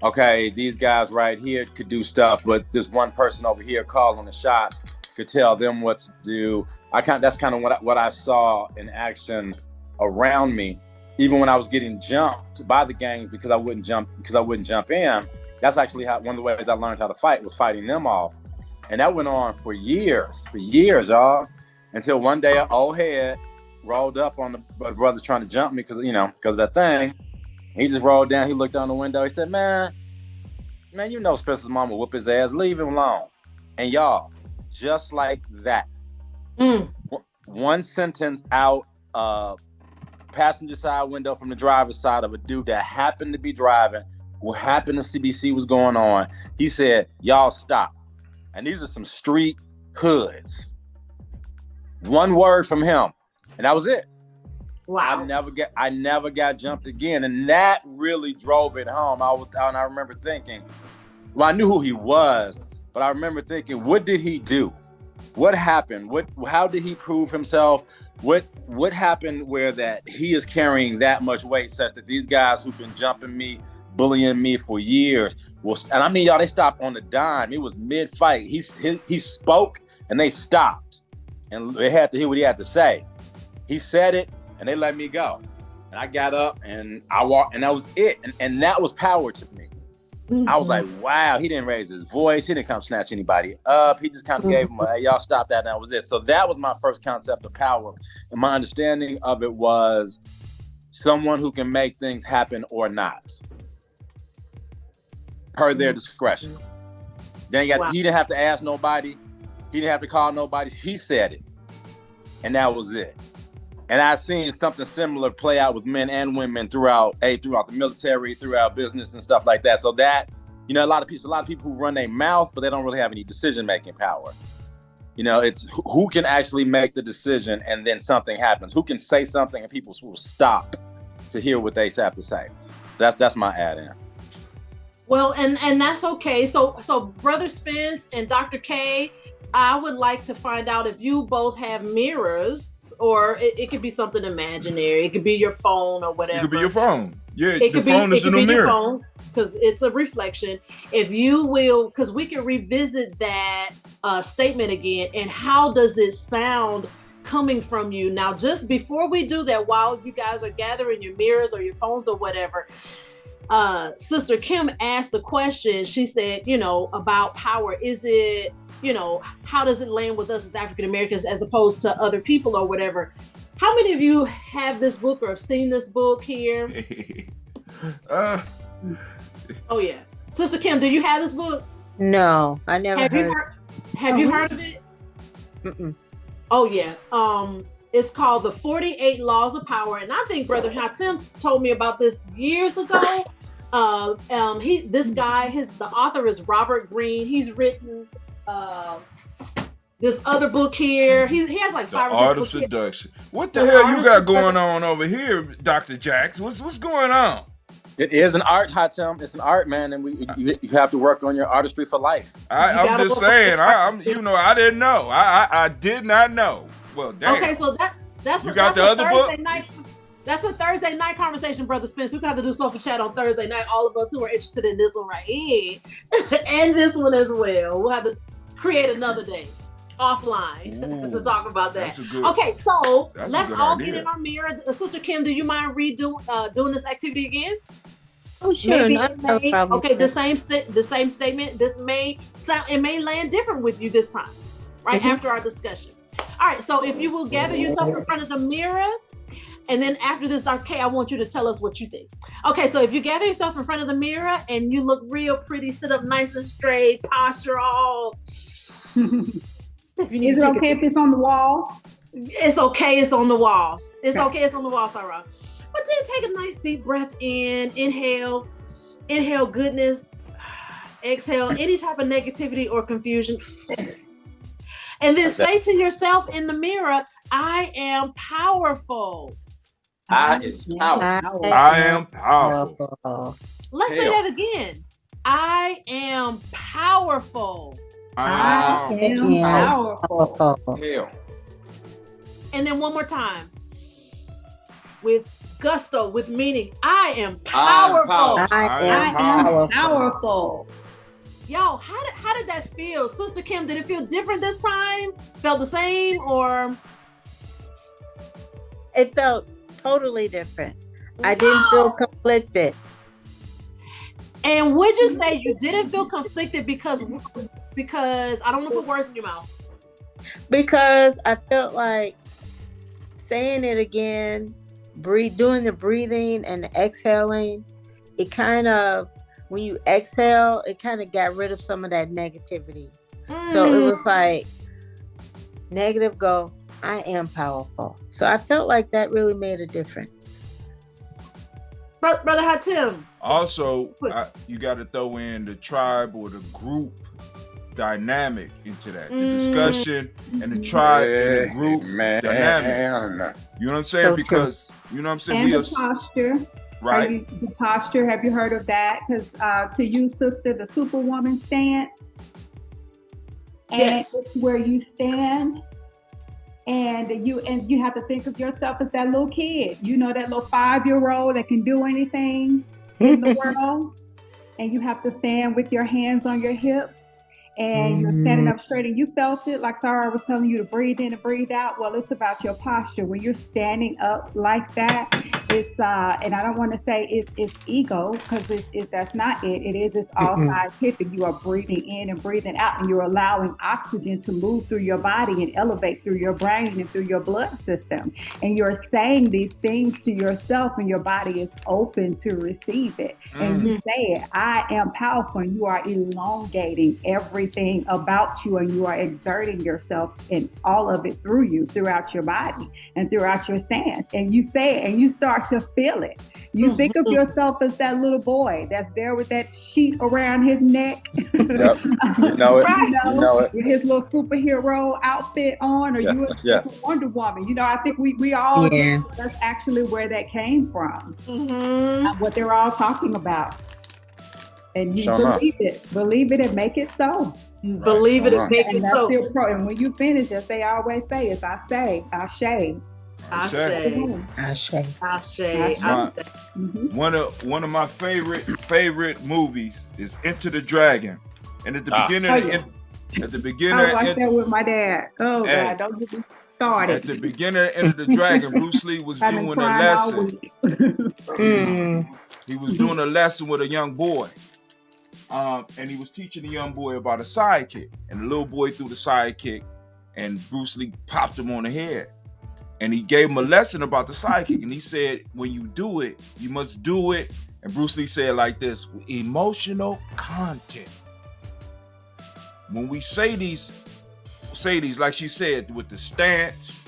Okay, these guys right here could do stuff, but this one person over here calling the shots could tell them what to do. That's kind of what I saw in action around me. Even when I was getting jumped by the gangs because I wouldn't jump in. That's actually one of the ways I learned how to fight, was fighting them off. And that went on for years, y'all, until one day an old head rolled up on the brothers trying to jump me because of that thing. He just rolled down. He looked out the window. He said, man, Spencer's mama whoop his ass. Leave him alone. And y'all, just like that, one sentence out of passenger side window from the driver's side of a dude that happened to be driving, who happened to see what's going on. He said, y'all stop. And these are some street hoods. One word from him, and that was it. Wow. I never got jumped again. And that really drove it home. I remember thinking, well, I knew who he was, but I remember thinking, what did he do? What happened? How did he prove himself? What happened where that he is carrying that much weight such that these guys who've been jumping me, bullying me for years, and I mean, y'all, they stopped on the dime. It was mid-fight. He spoke and they stopped. And they had to hear what he had to say. He said it, and they let me go. And I got up and I walked, and that was it. And that was power to me. Mm-hmm. I was like, wow, he didn't raise his voice. He didn't come snatch anybody up. He just kind of gave them hey, y'all stop that, and that was it. So that was my first concept of power. And my understanding of it was someone who can make things happen or not, per their discretion. Then he didn't have to ask nobody. He didn't have to call nobody. He said it. And that was it. And I've seen something similar play out with men and women throughout the military, throughout business and stuff like that. So that, a lot of people who run their mouth, but they don't really have any decision-making power. It's who can actually make the decision and then something happens. Who can say something and people will stop to hear what they have to say. That's my add-in. Well, and that's okay. So Brother Spence and Dr. K, I would like to find out if you both have mirrors, or it could be something imaginary. It could be your phone or whatever. It could be your phone. Yeah, it the phone is the new mirror. Phone, because it's a reflection. If you will, because we can revisit that statement again, and how does it sound coming from you? Now, just before we do that, while you guys are gathering your mirrors or your phones or whatever, Sister Kim asked the question. She said, about power. Is it, how does it land with us as African Americans as opposed to other people or whatever? How many of you have this book or have seen this book here? Oh yeah, Sister Kim, do you have this book? No, I never. Have you heard of it? Mm-mm. Oh yeah. It's called The 48 Laws of Power, and I think Brother Hatem told me about this years ago. The author is Robert Greene. He's written this other book here. He has like 5 or 6 Art of books Seduction. What the hell you got going on over here, Dr. Jax? What's going on? It is an art, Hatem. It's an art, man, and you have to work on your artistry for life. I'm just saying. I didn't know. I did not know. Well, damn. Okay, so that's you got the other Thursday book. Night. That's a Thursday night conversation, Brother Spence. We got to do Sofa Chat on Thursday night. All of us who are interested in this one right here, and this one as well. We'll have to create another day offline to talk about that. Okay, so let's all get in our mirror. Sister Kim, do you mind doing this activity again? Oh, sure. Okay, the same statement. It may land different with you this time. right after our discussion. All right, so if you will gather yourself in front of the mirror, and then after this, Dr. K, I want you to tell us what you think. Okay, so if you gather yourself in front of the mirror and you look real pretty, sit up nice and straight, posture all. If you need Is it okay if it's on the wall? It's okay, it's on the walls. It's okay, it's on the wall, Sarah. But then take a nice deep breath in, inhale goodness, exhale any type of negativity or confusion. And then say to yourself in the mirror, I am powerful. I am powerful. Let's say that again. I am powerful. I am powerful. Hell. And then one more time. With gusto, with meaning. I am powerful. I am powerful. Yo, how did that feel? Sister Kim, did it feel different this time? Felt the same or? It felt totally different. I didn't feel conflicted. And would you say you didn't feel conflicted because I don't want to put words in your mouth? Because I felt like saying it again, doing the breathing and the exhaling, it kind of, when you exhale, it kind of got rid of some of that negativity. So it was like, negative go, I am powerful. So I felt like that really made a difference. Brother Hatim. Also, you got to throw in the tribe or the group dynamic into that. The discussion and the tribe and the group dynamic. You know what I'm saying? So because, you know what I'm saying? And the posture. Right. The posture, have you heard of that? Because to you, sister, the superwoman stance. And yes. It's where you stand and you have to think of yourself as that little kid. You know, that little 5-year-old that can do anything in the world. And you have to stand with your hands on your hips. And you're standing up straight, and you felt it, like Sarah was telling you to breathe in and breathe out. Well, it's about your posture. When you're standing up like that, it's and I don't want to say it's ego, because that's not it. It's all scientific. You are breathing in and breathing out, and you're allowing oxygen to move through your body and elevate through your brain and through your blood system. And you're saying these things to yourself, and your body is open to receive it. And you say it, I am powerful, and you are elongating everything about you, and you are exerting yourself in all of it through you, throughout your body and throughout your stance. And you say it and you start to feel it. You think of yourself as that little boy that's there with that sheet around his neck. Yep. You know it. You know it. With his little superhero outfit on, or you a Wonder Woman. You know, I think we all know that's actually where that came from. What they're all talking about. And you believe it and make it so. Right. Believe it and make it so. And when you finish, as they always say, it's I say, Ashe. One of my favorite movies is Enter the Dragon. And at the beginning I watched that with my dad. Oh God, don't get me started. At the beginning of Enter the Dragon, Bruce Lee was doing a lesson. He was doing a lesson with a young boy. And he was teaching the young boy about a sidekick. And the little boy threw the sidekick, and Bruce Lee popped him on the head. And he gave him a lesson about the sidekick. And he said, when you do it, you must do it. And Bruce Lee said like this, emotional content. When we say these, like she said, with the stance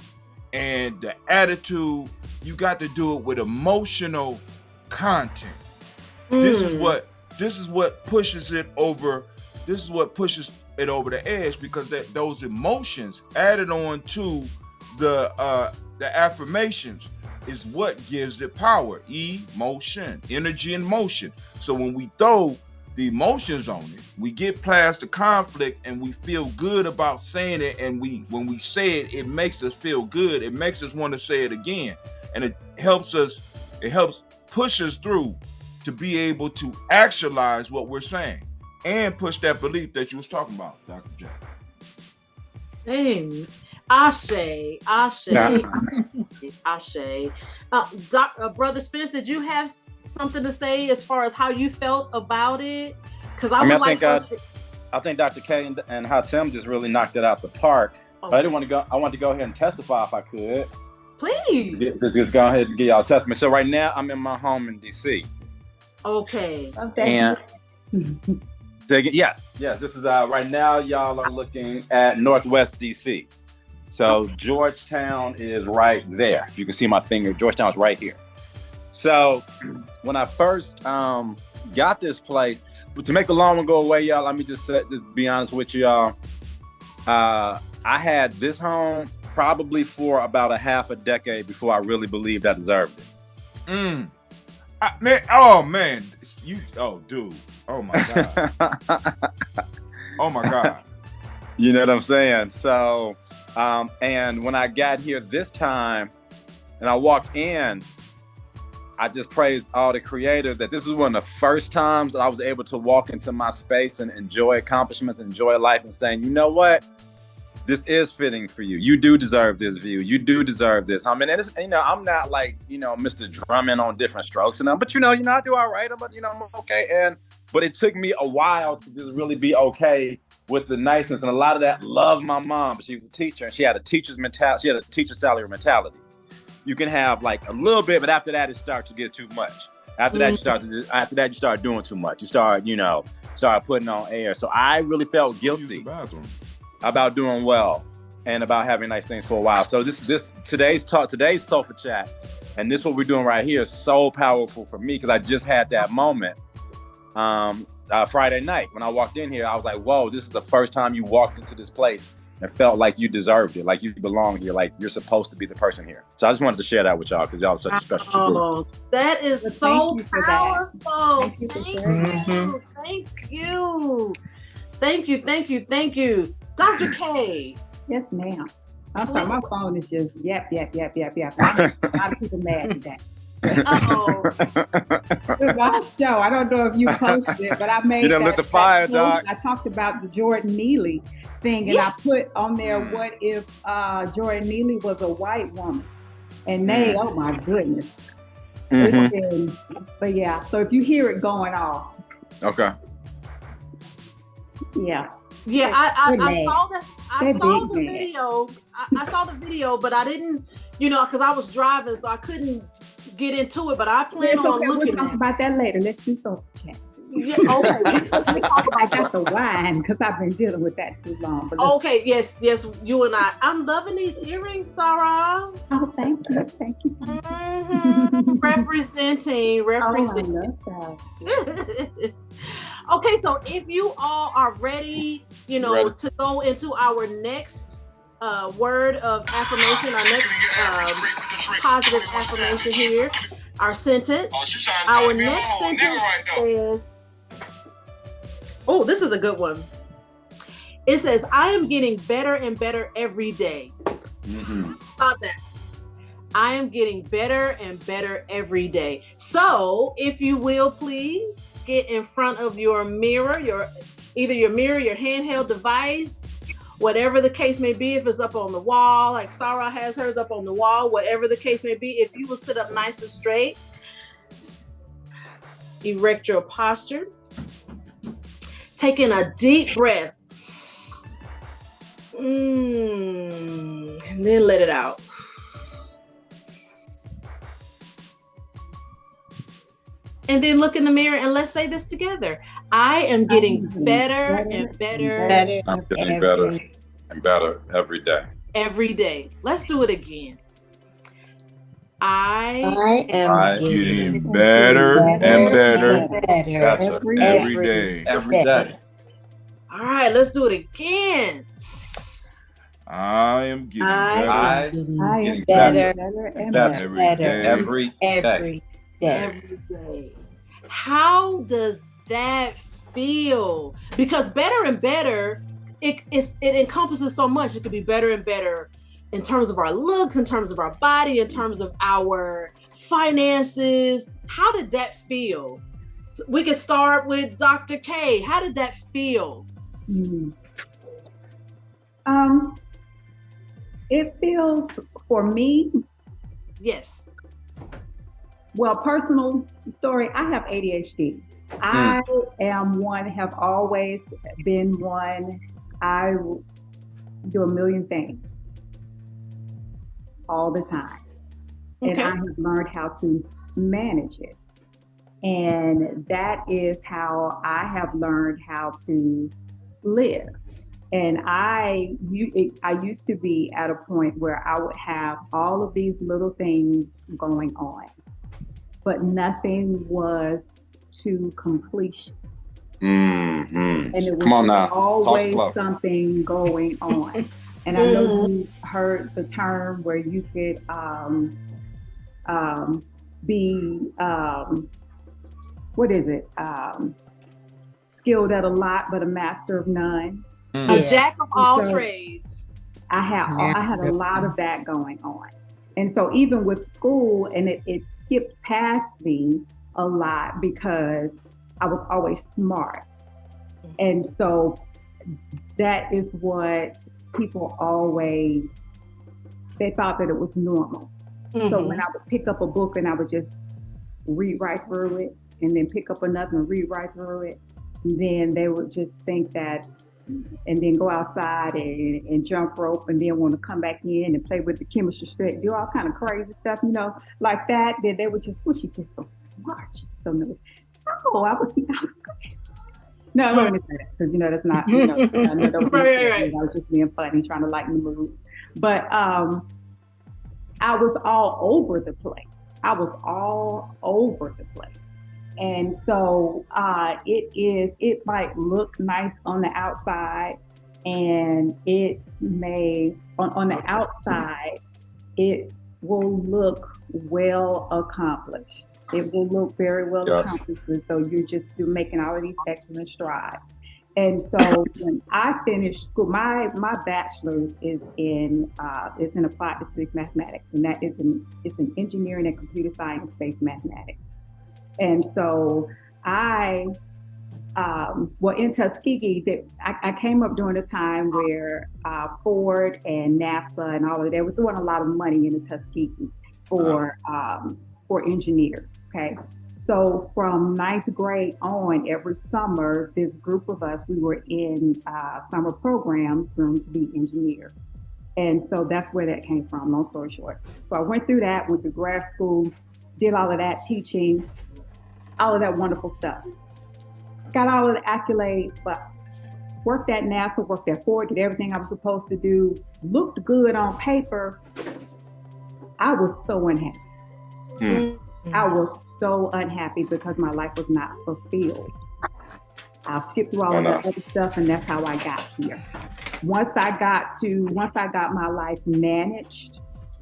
and the attitude, you got to do it with emotional content. This is what pushes it over. This is what pushes it over the edge, because those emotions added on to the affirmations is what gives it power. Emotion, energy and motion. So when we throw the emotions on it, we get past the conflict and we feel good about saying it. And when we say it, it makes us feel good. It makes us want to say it again. And it helps push us through to be able to actualize what we're saying and push that belief that you was talking about, Dr. Jack. Amen. Ashe. Brother Spence, did you have something to say as far as how you felt about it? Because I would like us to. I think Dr. K and Hatem just really knocked it out the park. Oh. But I didn't want to go. I wanted to go ahead and testify if I could. Please. Just go ahead and give y'all a testimony. So right now I'm in my home in DC. Okay. And yes, this is right now. Y'all are looking at Northwest DC. So Georgetown is right there. If you can see my finger, Georgetown is right here. So when I first got this place, but to make the long one go away, y'all, let me just be honest with y'all. I had this home probably for about a half a decade before I really believed I deserved it. Man, dude, oh my god, oh my god. You know what I'm saying? So, and when I got here this time, and I walked in, I just praised all the creators that this was one of the first times that I was able to walk into my space and enjoy accomplishments, enjoy life, and saying, you know what? This is fitting for you. You do deserve this view. You do deserve this. I mean, and it's, I'm not like, Mr. Drummond on different strokes, but I do all right. I'm okay. But it took me a while to just really be okay with the niceness. And a lot of that, love my mom, but she was a teacher and she had a teacher's mentality. She had a teacher salary mentality. You can have like a little bit, but after that, it starts to get too much. After that, you start doing too much. You start putting on air. So I really felt guilty about doing well and about having nice things for a while. So today's sofa chat, and this what we're doing right here is so powerful for me because I just had that moment Friday night when I walked in here. I was like, whoa, this is the first time you walked into this place and felt like you deserved it, like you belong here, like you're supposed to be the person here. So I just wanted to share that with y'all because y'all are such a special group. That is so powerful. Thank you. Dr. K. Yes, ma'am. I'm sorry, my phone is just yap. A lot of people mad today. It was show. I don't know if you posted it, but I made you done lit the fire, Doc. I talked about the Jordan Neely thing, and I put on there, what if Jordan Neely was a white woman? And they, oh my goodness. But yeah, so if you hear it going off. Okay. Yeah. Yeah, I saw that. I saw the video. I saw the video, but I didn't, because I was driving, so I couldn't get into it. But I plan on looking. We'll talk about that later. Let's do sofa chat. Yeah, okay. We talk about that's the wine because I've been dealing with that too long. But okay, yes, you and I. I'm loving these earrings, Sarah. Oh, thank you. Representing. Oh, I love that. Okay, so if you all are ready, to go into our next word of affirmation, our next positive affirmation here, our sentence. Our next sentence says, oh, this is a good one. It says, I am getting better and better every day. About that. I am getting better and better every day. So if you will, please get in front of your mirror, either your mirror, your handheld device, whatever the case may be. If it's up on the wall, like Sarah has hers up on the wall, whatever the case may be, if you will sit up nice and straight, erect your posture, taking a deep breath, and then let it out. And then look in the mirror and let's say this together. I am getting better and better. I'm getting better and better every day. Every day. Let's do it again. I am getting better and better every day. Every day. All right, let's do it again. I am getting better and better every day. Every day. How does that feel? Because better and better, it encompasses so much. It could be better and better in terms of our looks, in terms of our body, in terms of our finances. How did that feel? We could start with Dr. K. How did that feel? It feels, for me, yes. Well, personal story, I have ADHD. I am one, have always been one. I do a million things all the time. And Okay. I have learned how to manage it. And that is how I have learned how to live. And I used to be at a point where I would have all of these little things going on, but nothing was to completion. And it Come was on now. Talk always slow. something going on. And I know you heard the term where you could be, what is it? Skilled at a lot, but a master of none. A jack of all So trades. I had a lot of that going on. And so even with school, and it skipped past me a lot because I was always smart. And so that is what people always, they thought that it was normal. So when I would pick up a book and I would just read right through it, and then pick up another and read right through it, then they would just think that, and then go outside and jump rope, and then want to come back in and play with the chemistry strip, do all kind of crazy stuff, like that. Then they would just, well, she's just so smart. She's so nervous. Oh, I was crazy. No, I don't want to say that because that's not. I know that was I was just being funny, trying to lighten the mood. But I was all over the place. And so it might look nice on the outside, and it may, on the outside, it will look well accomplished. It will look very well accomplished. And so you're making all of these excellent strides. And so when I finished school, my bachelor's is in applied physics mathematics, and that is it's an engineering and computer science based mathematics. And so in Tuskegee, I came up during a time where Ford and NASA and all of that was doing a lot of money in the Tuskegee for engineers. Okay. So from 9th grade on, every summer, this group of us, we were in summer programs to be engineers. And so that's where that came from, long story short. So I went through that, went to grad school, did all of that teaching, all of that wonderful stuff. Got all of the accolades, but worked at NASA, worked at Ford, did everything I was supposed to do, looked good on paper. I was so unhappy. I was so unhappy because my life was not fulfilled. I'll skip through all of that other stuff, and that's how I got here. Once I got my life managed,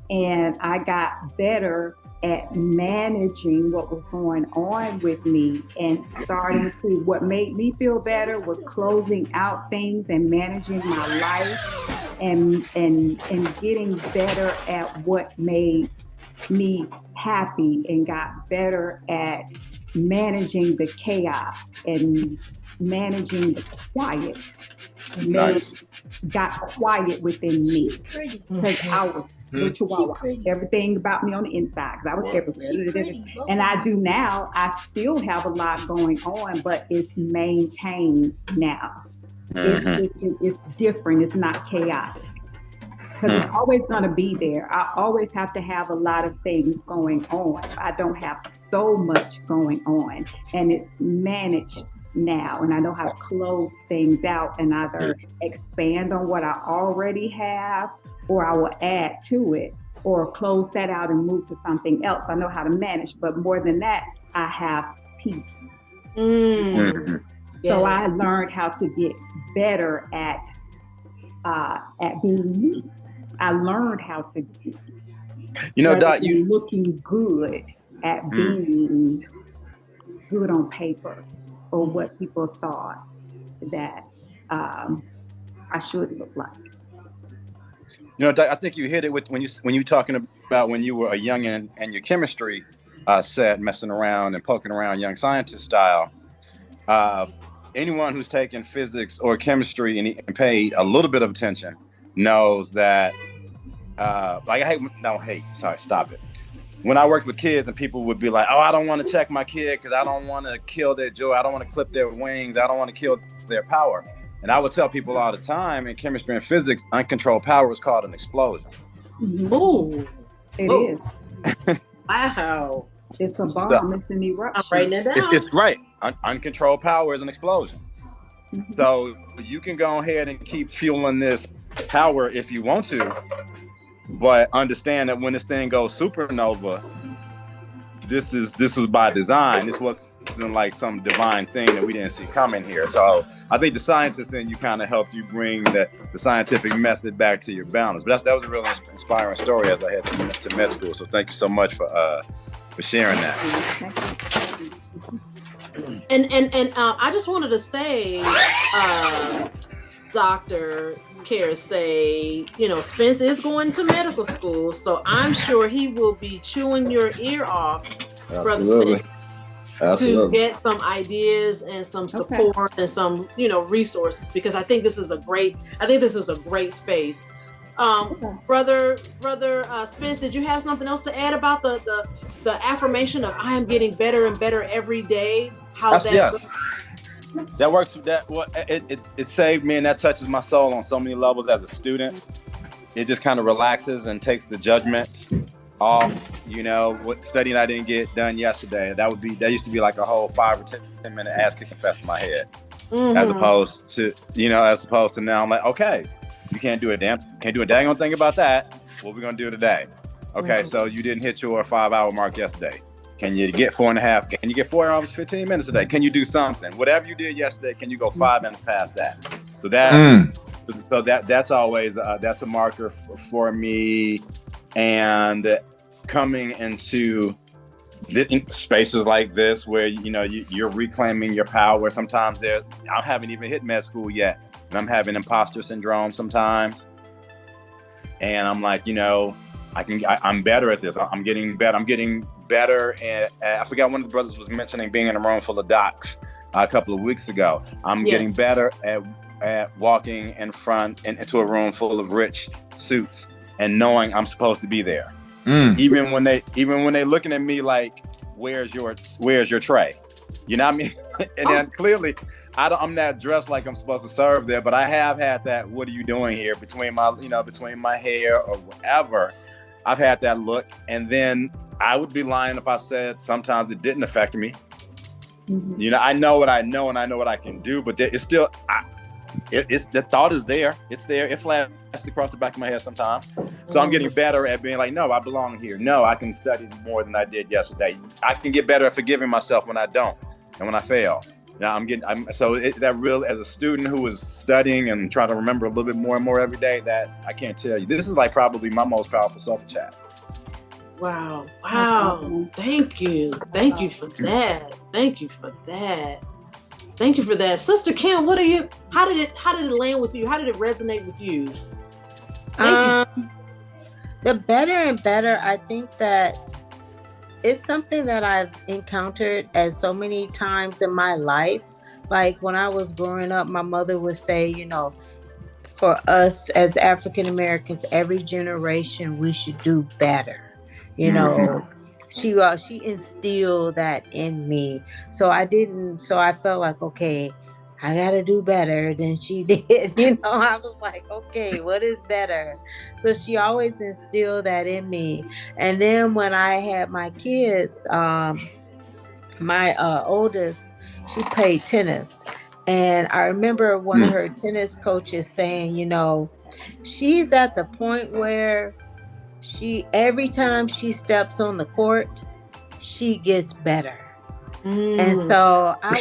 and I got better at managing what was going on with me, and starting to, what made me feel better was closing out things and managing my life, and getting better at what made me happy, and got better at managing the chaos and managing the quiet. Got quiet within me because I was the chihuahua. Everything about me on the inside, because I was everywhere. And I do now. I still have a lot going on, but it's maintained now. It's different. It's not chaotic. Because it's always going to be there. I always have to have a lot of things going on. I don't have so much going on, and it's managed now, and I know how to close things out and either expand on what I already have, or I will add to it, or close that out and move to something else. I know how to manage, but more than that, I have peace. So I learned how to get better at being me. I learned how to be, Dot, you looking good at being good on paper, or what people thought that I should look like. Dot, I think you hit it with when you talking about when you were a youngin' and your chemistry set, messing around and poking around, young scientist style. Anyone who's taken physics or chemistry and paid a little bit of attention knows that, stop it. when I worked with kids and people would be like, oh, I don't want to check my kid because I don't want to kill their joy. I don't want to clip their wings. I don't want to kill their power. And I would tell people all the time in chemistry and physics, uncontrolled power is called an explosion. Ooh. It is. Wow. It's a bomb. It's an eruption. I'm writing it down. It's right. Uncontrolled power is an explosion. So you can go ahead and keep fueling this power if you want to, but understand that when this thing goes supernova, this was by design. This wasn't like some divine thing that we didn't see coming here. So I think the scientists in you kind of helped you bring the scientific method back to your balance. But that was a really inspiring story as I head to med school. So thank you so much for sharing that. And I just wanted to say, Dr. say, Spence is going to medical school, so I'm sure he will be chewing your ear off, Brother Spence, to get some ideas and some support and some, resources, because I think this is a great space. Brother Spence, did you have something else to add about the affirmation of I am getting better and better every day? Yes. That works. It saved me, and that touches my soul on so many levels as a student. It just kind of relaxes and takes the judgment off. What studying I didn't get done yesterday, that used to be like a whole 5 or 10 minute ass kicking fest in my head. As opposed to now I'm like, okay, you can't do a dang thing about that. What we're gonna do today? Okay, so you didn't hit your 5-hour mark yesterday. Can you get 4.5? Can you get 4 hours, 15 minutes a day? Can you do something? Whatever you did yesterday, can you go 5 minutes past that? So that's always that's a marker for me. And coming into spaces like this where you're reclaiming your power. Sometimes I haven't even hit med school yet, and I'm having imposter syndrome sometimes. And I'm like, I'm better at this. I'm getting better. I'm getting better. And I forgot, one of the brothers was mentioning being in a room full of docs a couple of weeks ago. I'm getting better at walking in front into a room full of rich suits and knowing I'm supposed to be there. Even when they looking at me like, where's your tray? You know what I mean? And then clearly I'm not dressed like I'm supposed to serve there, but I have had that, what are you doing here, between my hair or whatever. I've had that look, and then I would be lying if I said sometimes it didn't affect me. I know what I know, and I know what I can do, but it's still, it's the thought is there. It's there. It flashes across the back of my head sometimes. So I'm getting better at being like, no, I belong here. No, I can study more than I did yesterday. I can get better at forgiving myself when I don't and when I fail. Now that real, as a student who is studying and trying to remember a little bit more and more every day, that I can't tell you. This is like probably my most powerful self-chat. Wow. Thank you for that. Thank you for that. Sister Kim, how did it land with you? How did it resonate with you? The better and better, I think that it's something that I've encountered as so many times in my life. Like when I was growing up, my mother would say, for us as African Americans, every generation we should do better. She instilled that in me. So I felt like, okay, I gotta do better than she did. I was like, okay, what is better? So she always instilled that in me. And then when I had my kids, my oldest, she played tennis. And I remember one of her tennis coaches saying, she's at the point where every time she steps on the court, she gets better. And so I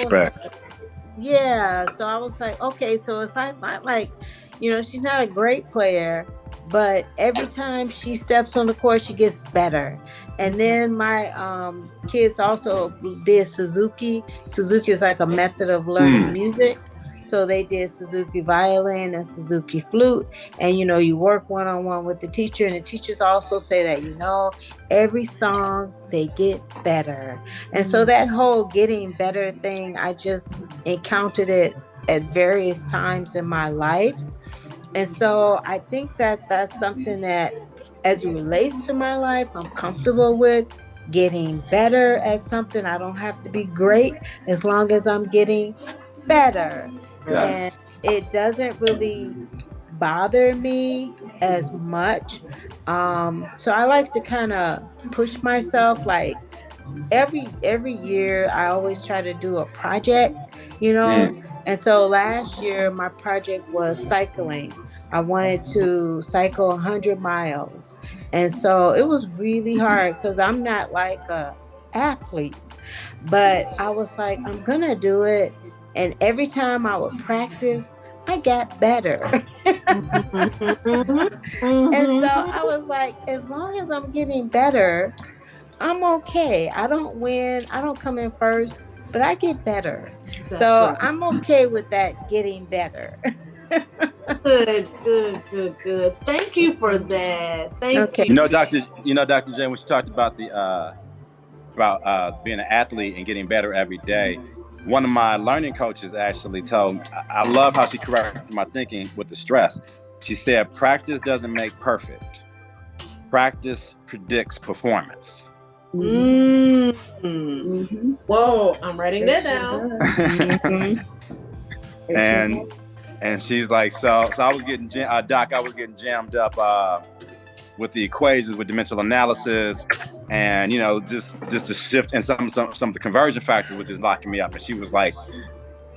was like, okay, so it's not like, she's not a great player, but every time she steps on the court, she gets better. And then my kids also did Suzuki. Suzuki is like a method of learning music. So they did Suzuki violin and Suzuki flute. And, you work one-on-one with the teacher. And the teachers also say that, every song they get better. And so that whole getting better thing, I just encountered it at various times in my life. And so I think that that's something that, as it relates to my life, I'm comfortable with getting better at something. I don't have to be great as long as I'm getting better. And Yes. it doesn't really bother me as much. So I like to kind of push myself, like every year I always try to do a project, you know. Mm. And so last year my project was cycling. I wanted to cycle 100 miles. And so it was really hard because I'm not like a athlete, but I was like, I'm gonna do it. And every time I would practice, I got better. Mhm. And so Mhm. I was like, as long as I'm getting better, I'm okay. I don't win, I don't come in first, but I get better. That's So right. I'm okay with that getting better. Good, good, good, good. Thank you for that. Thank Okay. you. Dr. J, when she talked about the being an athlete and getting better every day, one of my learning coaches actually told me, I love how she corrected my thinking with the stress. She said, practice doesn't make perfect. Practice predicts performance. Mm. Mm-hmm. Whoa, I'm writing It that sure down. does. Mhm. It sure and does. and she's like, so I was getting Doc, I was getting jammed up with the equations, with dimensional analysis, and just the shift and some of the conversion factors, which is locking me up. And she was like,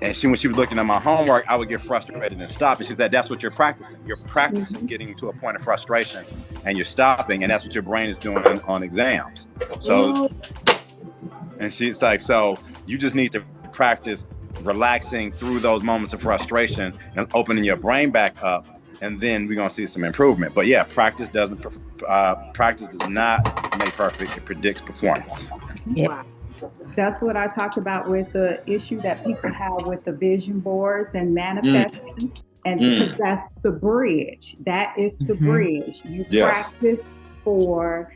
and when she was looking at my homework, I would get frustrated and stop. And she said, that's what you're practicing. You're practicing Mm-hmm. getting to a point of frustration, and you're stopping, and that's what your brain is doing on exams. So, Mm. and she's like, so you just need to practice relaxing through those moments of frustration and opening your brain back up, and then we're gonna see some improvement. But yeah, practice does not make perfect. It predicts performance. Yep. Wow. That's what I talked about with the issue that people have with the vision boards and Mm, manifesting. And because mm, that's the bridge, that is the Mhm. bridge. You yes. practice for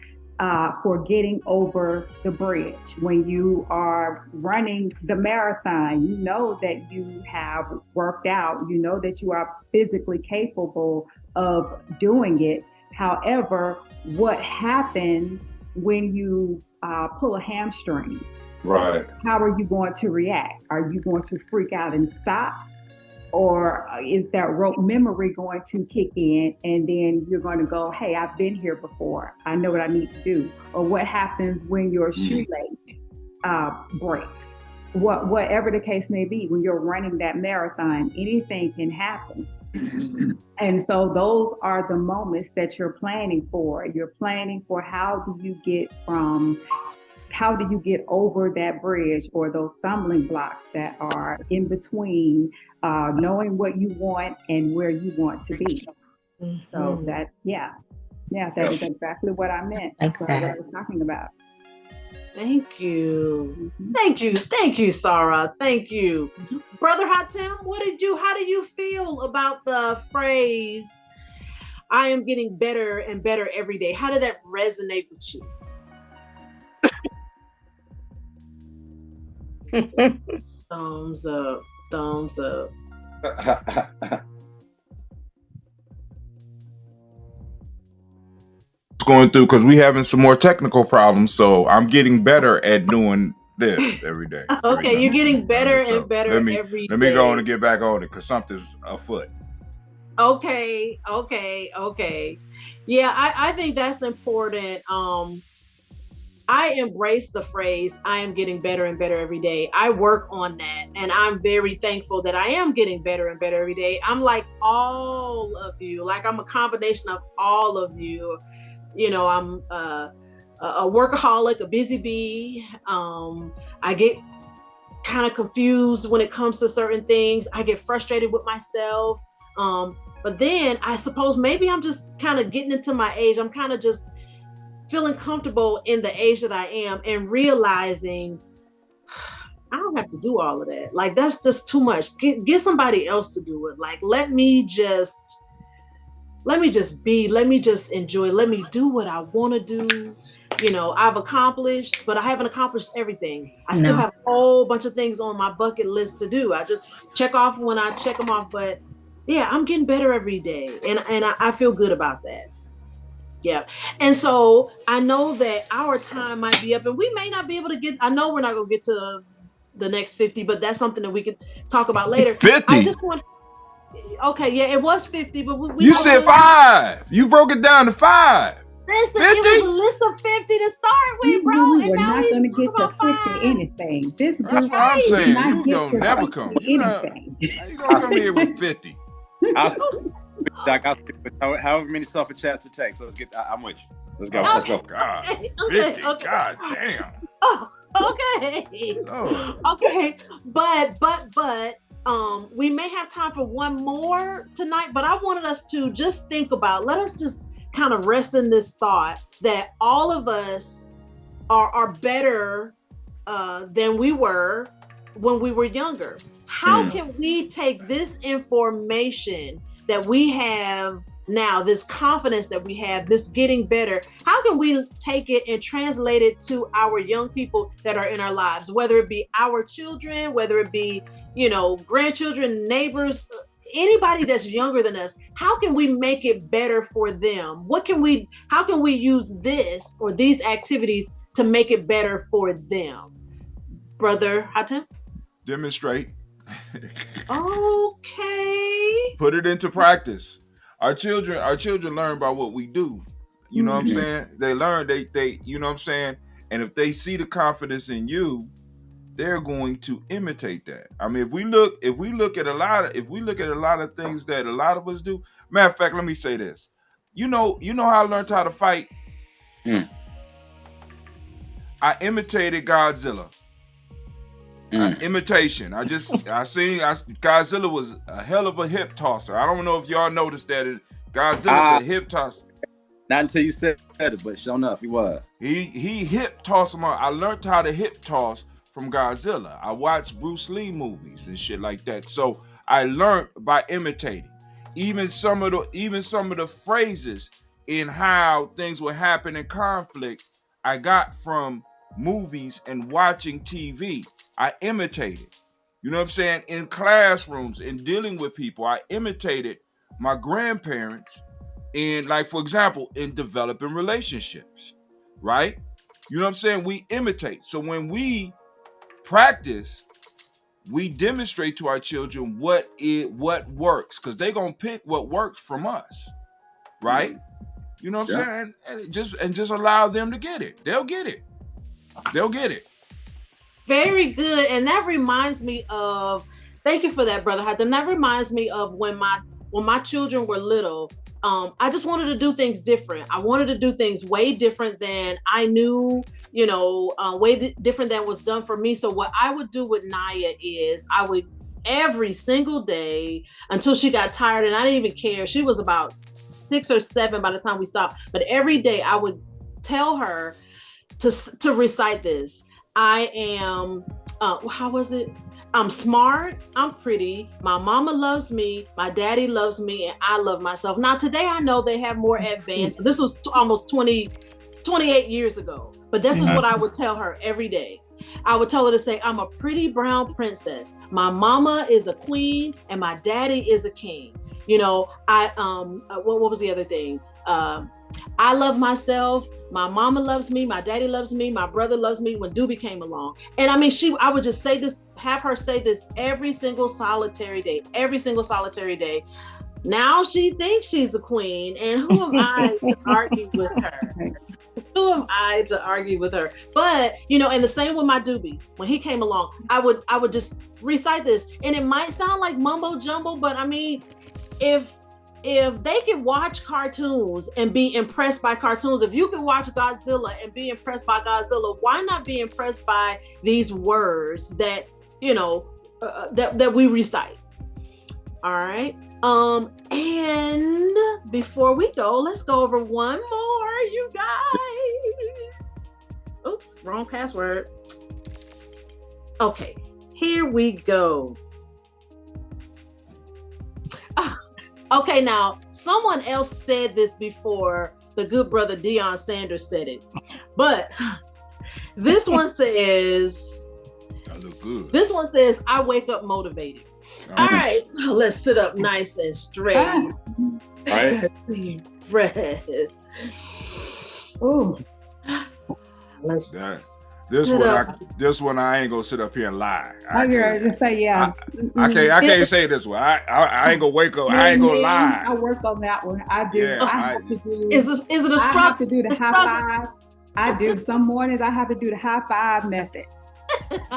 getting over the bridge. When you are running the marathon, you know that you have worked out. You know that you are physically capable of doing it. However, what happens when you pull a hamstring? Right. How are you going to react? Are you going to freak out and stop? Or is that rote memory going to kick in and then you're going to go, hey, I've been here before. I know what I need to do. Or what happens when your Mm, shoelace breaks? Whatever the case may be, when you're running that marathon, anything can happen. And so those are the moments that you're planning for. You're planning for how do you get over that bridge or those stumbling blocks that are in between knowing what you want and where you want to be. So Mhm. that is exactly what I meant, Like what I that. was talking about. Thank you. Hmm. Thank you. Thank you, Sarah. Thank you. Brother Hatem, how do you feel about the phrase, I am getting better and better every day? How did that resonate with you? Thumbs up. Thumbs up. Going through because we having some more technical problems, so I'm getting better at doing this every day. Right Okay, now. you're getting better So and better every let me go on day. and get back on it because something's afoot. Okay, okay, okay. Yeah, I think that's important. I embrace the phrase, I am getting better and better every day. I work on that. And I'm very thankful that I am getting better and better every day. I'm like all of you, like I'm a combination of all of you. I'm a workaholic, a busy bee. I get kind of confused when it comes to certain things. I get frustrated with myself. But then I suppose maybe I'm just kind of getting into my age. I'm kind of just feeling comfortable in the age that I am and realizing I don't have to do all of that. Like that's just too much. Get somebody else to do it. Like let me just be, let me just enjoy, let me do what I want to do. I've accomplished, but I haven't accomplished everything. I still No. have a whole bunch of things on my bucket list to do. I just check off when I check them off, but Yeah, I'm getting better every day. And I feel good about that. Yeah. And so I know that our time might be up and we may not be able to get, I know we're not going to get to the next 50, but that's something that we could talk about later. 50. I just want, okay, yeah, it was 50, but we You said 5. You broke it down to 5. Listen, 50? it was a list of 50 to start with, bro. We And were now not going to talk get to about 50 5. anything. This That's group what I'm did saying. not You get don't to never 50 come. You know, anything. how you gonna come here with 50? I'll stick with however many super chats it takes. So let's get. I'm with you. Let's go. Oh, Let's go. God. Okay, 50. okay. God damn. Oh, okay. Lord. Okay. But we may have time for one more tonight, but I wanted us to just think about, let us just kind of rest in this thought that all of us are better than we were when we were younger. How can we take this information that we have now, this confidence that we have, this getting better, how can we take it and translate it to our young people that are in our lives, whether it be our children, whether it be, you know, grandchildren, neighbors, anybody that's younger than us? How can we make it better for them? How can we use this or these activities to make it better for them? Brother Hatem? Demonstrate. Okay. Put it into practice. Our children learn by what we do. You know what I'm saying? They learn, they you know what I'm saying? And if they see the confidence in you, they're going to imitate that. I mean, if we look at a lot of things that a lot of us do. Matter of fact, let me say this. You know how I learned how to fight? I imitated Godzilla. Imitation. Godzilla was a hell of a hip tosser. I don't know if y'all noticed that. Godzilla could hip toss. Not until you said it, but sure enough, he was. He hip tossed him out. I learned how to hip toss from Godzilla. I watched Bruce Lee movies and shit like that. So I learned by imitating. Even some of the phrases in how things would happen in conflict, I got from movies and watching TV. I imitated. You know what I'm saying? In classrooms, in dealing with people, I imitated my grandparents in, like, for example, in developing relationships, right? You know what I'm saying? We imitate. So when we practice, we demonstrate to our children what works, because they're gonna pick what works from us, right? You know what I'm saying? And just allow them to get it. They'll get it. Very good. And that reminds me of, thank you for that, Brother Hatem. That reminds me of when my children were little. I just wanted to do things different. I wanted to do things way different than I knew, way different than was done for me. So what I would do with Naya is I would every single day until she got tired, and I didn't even care. She was about 6 or 7 by the time we stopped. But every day I would tell her to recite this. I am, how was it? I'm smart, I'm pretty, my mama loves me, my daddy loves me, and I love myself. Now today I know they have more advanced. This was almost 28 years ago, but this is what I would tell her every day. I would tell her to say, I'm a pretty brown princess. My mama is a queen and my daddy is a king. What was the other thing? I love myself. My mama loves me. My daddy loves me. My brother loves me. When Doobie came along, and I mean, I would just say this, have her say this every single solitary day. Now she thinks she's the queen, and who am I to argue with her? But and the same with my Doobie. When he came along, I would just recite this, and it might sound like mumbo jumbo, but I mean, if they can watch cartoons and be impressed by cartoons, if you can watch Godzilla and be impressed by Godzilla, why not be impressed by these words that that we recite? All right. And before we go, let's go over one more, you guys. Oops, wrong password. Okay, here we go. Okay, now someone else said this before. The good brother Deion Sanders said it, but this one says, look good. This one says, I wake up motivated. All right, so let's sit up nice and straight. Right. Deep breath. Ooh. Let's This one I ain't gonna sit up here and lie. I ready to say, yeah. I can't say this one. I ain't gonna wake up. I ain't gonna lie. I work on that one. I do. Yeah, I have to do. Is it a struggle? I have to do the high five. I do. Some mornings I have to do the high five method.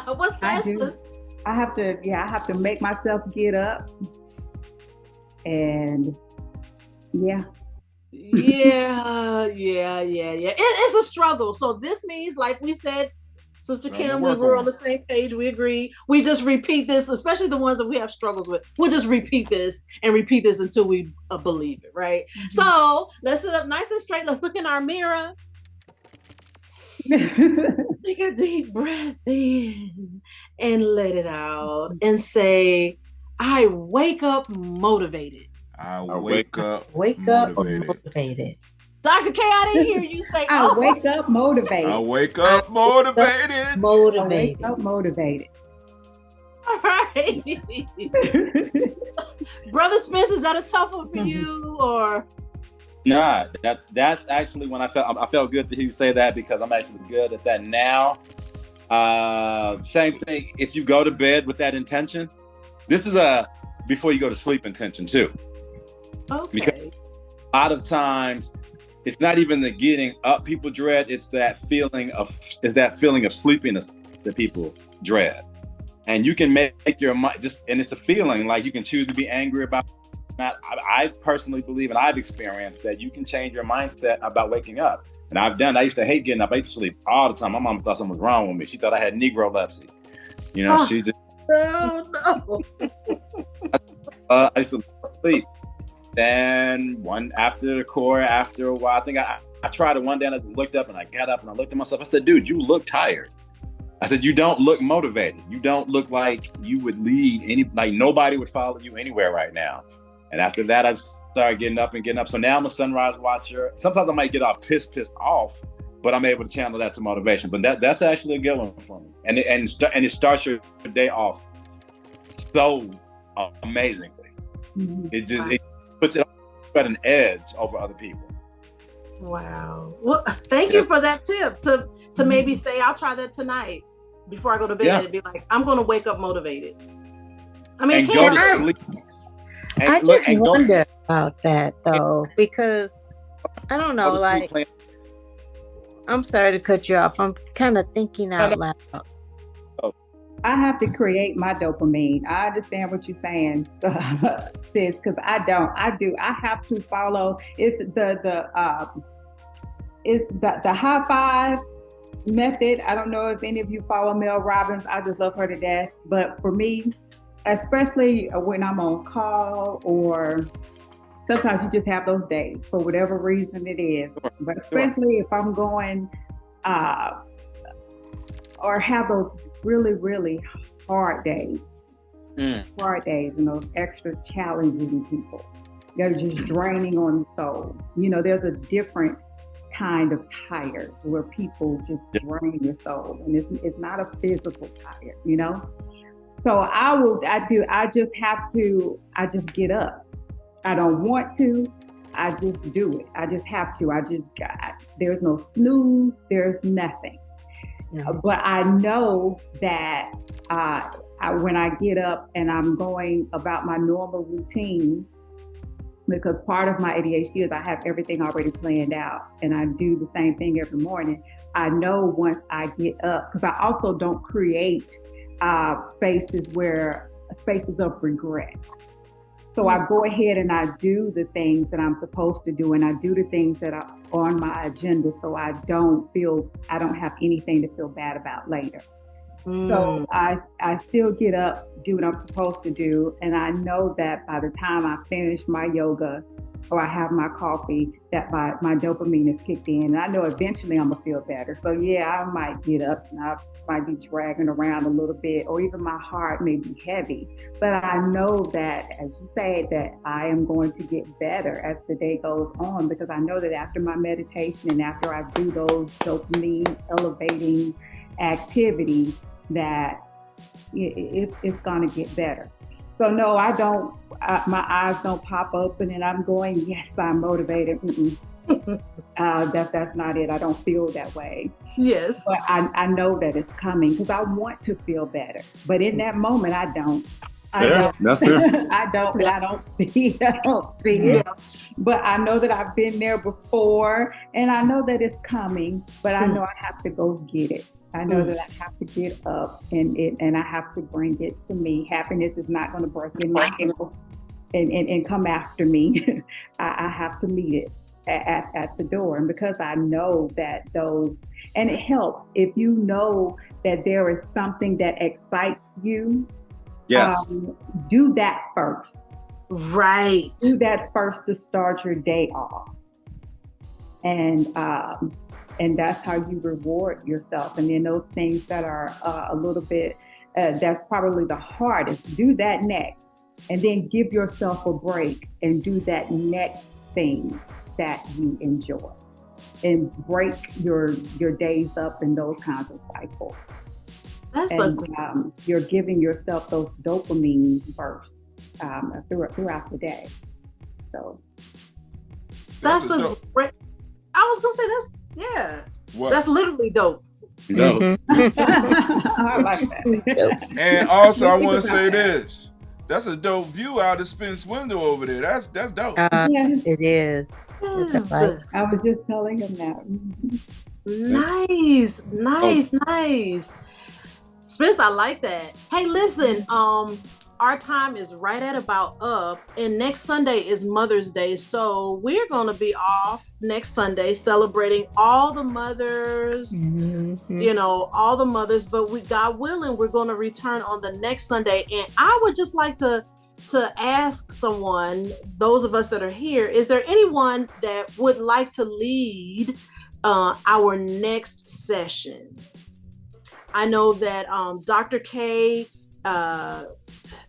What's that? I have to make myself get up. And yeah. Yeah. It's a struggle. So this means, like we said, Sister Kim, we were on the same page. We agree. We just repeat this, especially the ones that we have struggles with. We'll just repeat this until we believe it, right? Mm-hmm. So let's sit up nice and straight. Let's look in our mirror. Take a deep breath in and let it out and say, I wake up motivated. I wake up motivated. Dr. K, I didn't hear you say, I wake up motivated. I wake up motivated. I wake up motivated. All right. Brother Spence, is that a tough one for you, or? Nah, that's actually when I felt good to hear you say that, because I'm actually good at that now. Same thing. If you go to bed with that intention, this is before you go to sleep intention too. Okay. Because a lot of times it's not even the getting up people dread, it's that feeling of sleepiness that people dread. And you can make your mind and it's a feeling, like you can choose to be angry about that. I personally believe, and I've experienced, that you can change your mindset about waking up. And I've done. I used to hate getting up. I used to sleep all the time. My mom thought something was wrong with me. She thought I had Negrolepsy. You know, she's just, no. I used to sleep. Then after a while, I think I tried it one day, and I looked up and I got up and I looked at myself. I said, dude, you look tired. I said, you don't look motivated. You don't look like you would lead like nobody would follow you anywhere right now. And after that, I started getting up. So now I'm a sunrise watcher. Sometimes I might get all pissed off, but I'm able to channel that to motivation. But that's actually a good one for me. And it starts your day off so amazingly. Mm-hmm. It puts it at an edge over other people. Wow. Well, thank you for that tip to maybe say, I'll try that tonight before I go to bed and be like, I'm going to wake up motivated. I mean, go to sleep. I just wonder about that though, because I don't know, like, I'm sorry to cut you off. I'm kind of thinking out loud. I have to create my dopamine. I understand what you're saying, sis, because I don't. I have to follow. It's the high five method. I don't know if any of you follow Mel Robbins. I just love her to death. But for me, especially when I'm on call, or sometimes you just have those days for whatever reason it is. But especially if I'm going or have those really, really hard days, and those extra challenging people that are just draining on the soul. You know, there's a different kind of tired where people just drain your soul, and it's not a physical tired, you know? So I just get up. I don't want to, I just do it. I just have to. There's no snooze, there's nothing. Mm-hmm. But I know that when I get up and I'm going about my normal routine, because part of my ADHD is I have everything already planned out, and I do the same thing every morning. I know once I get up, because I also don't create spaces of regret. So I go ahead and I do the things that I'm supposed to do, and I do the things that are on my agenda, so I don't have anything to feel bad about later. So I still get up, do what I'm supposed to do, and I know that by the time I finish my yoga or I have my coffee, that my dopamine is kicked in, and I know eventually I'm gonna feel better. So yeah, I might get up and I might be dragging around a little bit, or even my heart may be heavy, but I know that, as you say, that I am going to get better as the day goes on, because I know that after my meditation and after I do those dopamine elevating activities, that it's going to get better. So no, I don't. My eyes don't pop open, and I'm going, yes, I'm motivated. That's not it. I don't feel that way. Yes. But I know that it's coming because I want to feel better. But in that moment, I don't. That's true. I don't see it. But I know that I've been there before, and I know that it's coming. But I know I have to go get it. I know that I have to get up and I have to bring it to me. Happiness is not going to break in my ankle and come after me. I have to meet it at the door. And because I know that and it helps if you know that there is something that excites you. Yes. Do that first. Right. Do that first to start your day off. And that's how you reward yourself. And then those things that are a little bit, that's probably the hardest, do that next. And then give yourself a break and do that next thing that you enjoy. And break your days up in those kinds of cycles. You're giving yourself those dopamine bursts throughout the day. So that's a great. I was gonna say that's. Yeah, what? That's literally dope. Dope. I like that. And also, I want to say this: that's a dope view out of Spence window over there. That's dope. Yes. It is. Yes. I was just telling him that. Nice. Spence, I like that. Hey, listen. Our time is right at about up, and next Sunday is Mother's Day, so we're going to be off next Sunday celebrating all the mothers, all the mothers, but God willing, we're going to return on the next Sunday. And I would just like to ask someone, those of us that are here, is there anyone that would like to lead our next session? I know that Dr. K,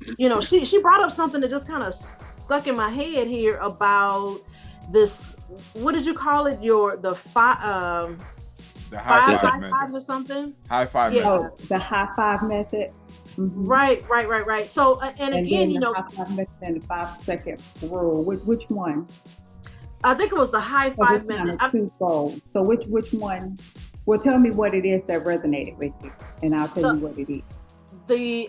she brought up something that just kind of stuck in my head here about this. What did you call it? The high fives or something? High five method. The high five method. Mm-hmm. Right. So, and again, the high five method and the 5-second rule. Which one? I think it was the high five method. Twofold. So which one? Well, tell me what it is that resonated with you, and I'll tell you what it is. The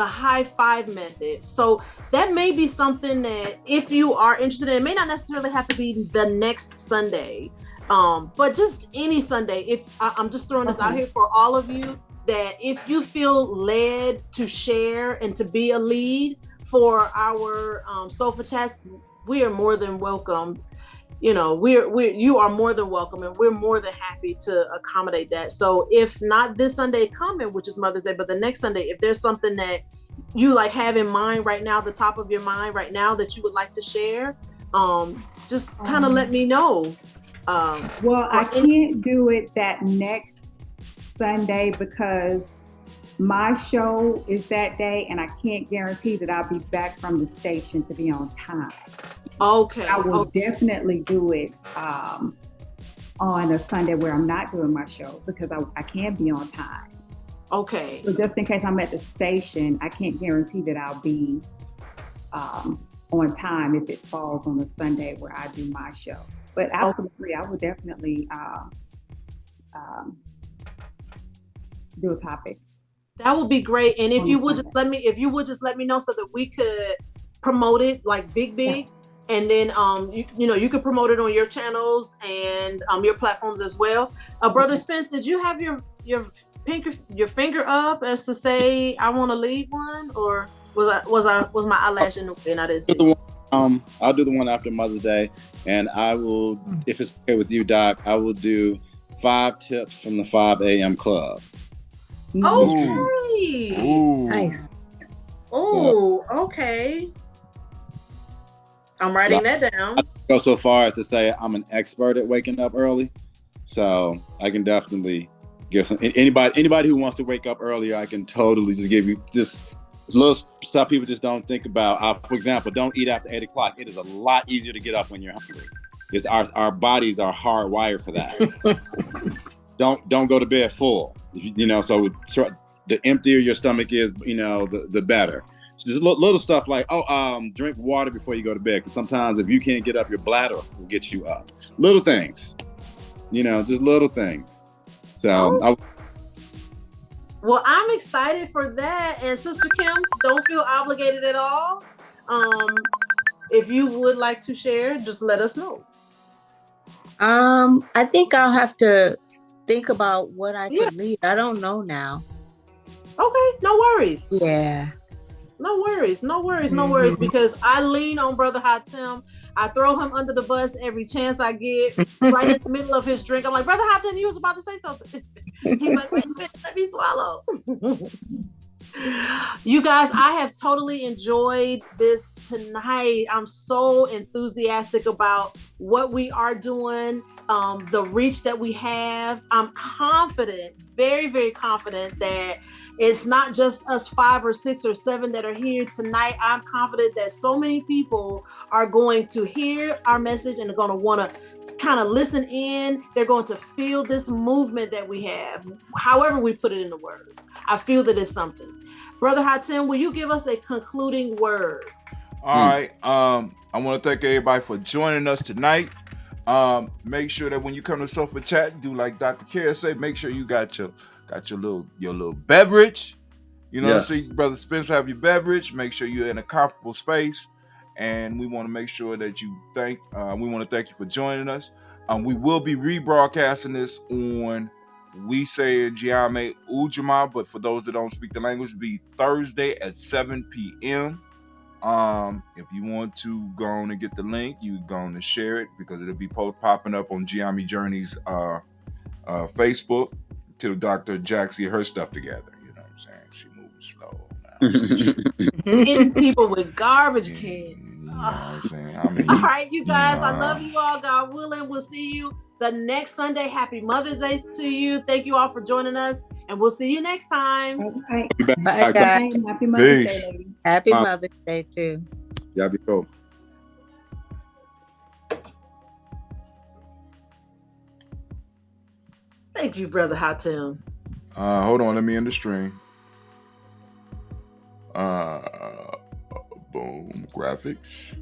high five method. So that may be something that if you are interested in, it may not necessarily have to be the next Sunday, but just any Sunday. If I'm just throwing this out here for all of you, that if you feel led to share and to be a lead for our sofa chats, we are more than welcome. You are more than welcome, and we're more than happy to accommodate that. So if not this Sunday coming, which is Mother's Day, but the next Sunday, if there's something that you have in mind right now, the top of your mind right now that you would like to share, just kind of let me know. I can't do it that next Sunday because my show is that day, and I can't guarantee that I'll be back from the station to be on time. Okay. I will definitely do it on a Sunday where I'm not doing my show because I can be on time. Okay. So just in case I'm at the station, I can't guarantee that I'll be on time if it falls on a Sunday where I do my show. But absolutely, I would definitely do a topic. That would be great. And if you would just let me know so that we could promote it big. Yeah. And then you could promote it on your channels and your platforms as well. Brother Spence, did you have your finger up as to say I want to lead one, or was my eyelash in the way and I didn't see it? I'll do the one after Mother's Day, and I will, if it's okay with you, Doc, I will do 5 tips from the 5 a.m. club. Okay. Ooh. Nice. Oh, okay. I'm writing that down. I go so far as to say I'm an expert at waking up early, so I can definitely give some. Anybody who wants to wake up earlier, I can totally just give you just little stuff people just don't think about. For example, don't eat after 8 o'clock. It is a lot easier to get up when you're hungry. Because our bodies are hardwired for that. Don't go to bed full. So the emptier your stomach is, the better. So just little stuff like, drink water before you go to bed. Because sometimes if you can't get up, your bladder will get you up. Little things, just little things. So well, I'm excited for that. And Sister Kim, don't feel obligated at all. If you would like to share, just let us know. I think I'll have to think about what I could lead. I don't know now. Okay, no worries. Yeah. No worries, because I lean on Brother Hatem. I throw him under the bus every chance I get, right in the middle of his drink. I'm like, Brother Hatem, you was about to say something. He's like, wait a minute, let me swallow. You guys, I have totally enjoyed this tonight. I'm so enthusiastic about what we are doing, the reach that we have. I'm confident, very, very confident that it's not just us 5 or 6 or 7 that are here tonight. I'm confident that so many people are going to hear our message and are going to want to kind of listen in. They're going to feel this movement that we have, however we put it into words. I feel that it's something. Brother Hatem, will you give us a concluding word? All right. I want to thank everybody for joining us tonight. Make sure that when you come to Sofa Chat, do like Dr. Kara say, make sure you got your little beverage. Yes. See Brother Spencer have your beverage. Make sure you're in a comfortable space. And we want to make sure that we want to thank you for joining us. We will be rebroadcasting this on we say Gye-Nyame Ujamaa, but for those that don't speak the language, it'll be Thursday at 7 p.m. If you want to go on and get the link, you go on and share it because it'll be popping up on Gye-Nyame Journey's Facebook till Dr. Jax get her stuff together. You know what I'm saying? She moving slow now. Hitting people with garbage cans. You know what I'm saying? All right, you guys, I love you all. God willing, we'll see you the next Sunday. Happy Mother's Day to you. Thank you all for joining us, and we'll see you next time. Right. Bye, guys. Happy Mother's Peace. Day, ladies. Happy Mother's Day, too. Y'all be cool. Thank you, Brother Hatem. Hold on, let me end the stream. Boom, graphics.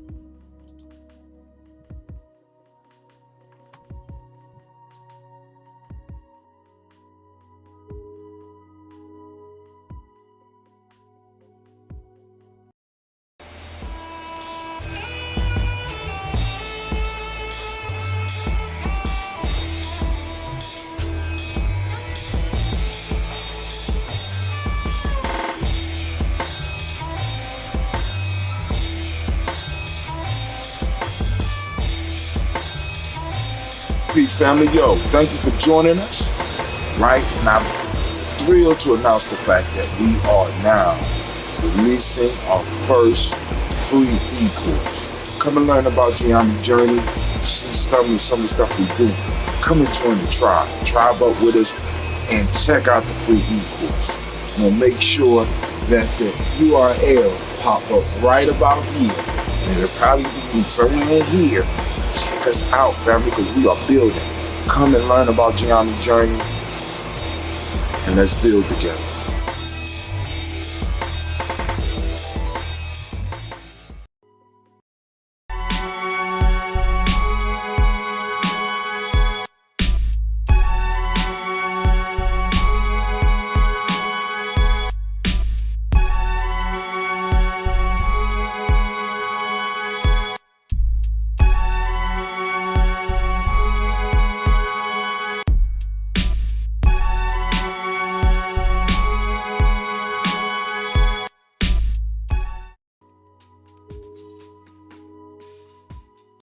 Peace, family. Yo, thank you for joining us. Right? And I'm thrilled to announce the fact that we are now releasing our first free e-course. Come and learn about Gye-Nyame Journey. See some of the stuff we do. Come and join the tribe. Tribe up with us and check out the free e-course. And make sure that the URL pop up right about here. And it'll probably be somewhere in here. Check us out, family, because we are building. Come and learn about Gye-Nyame Journey, and let's build together.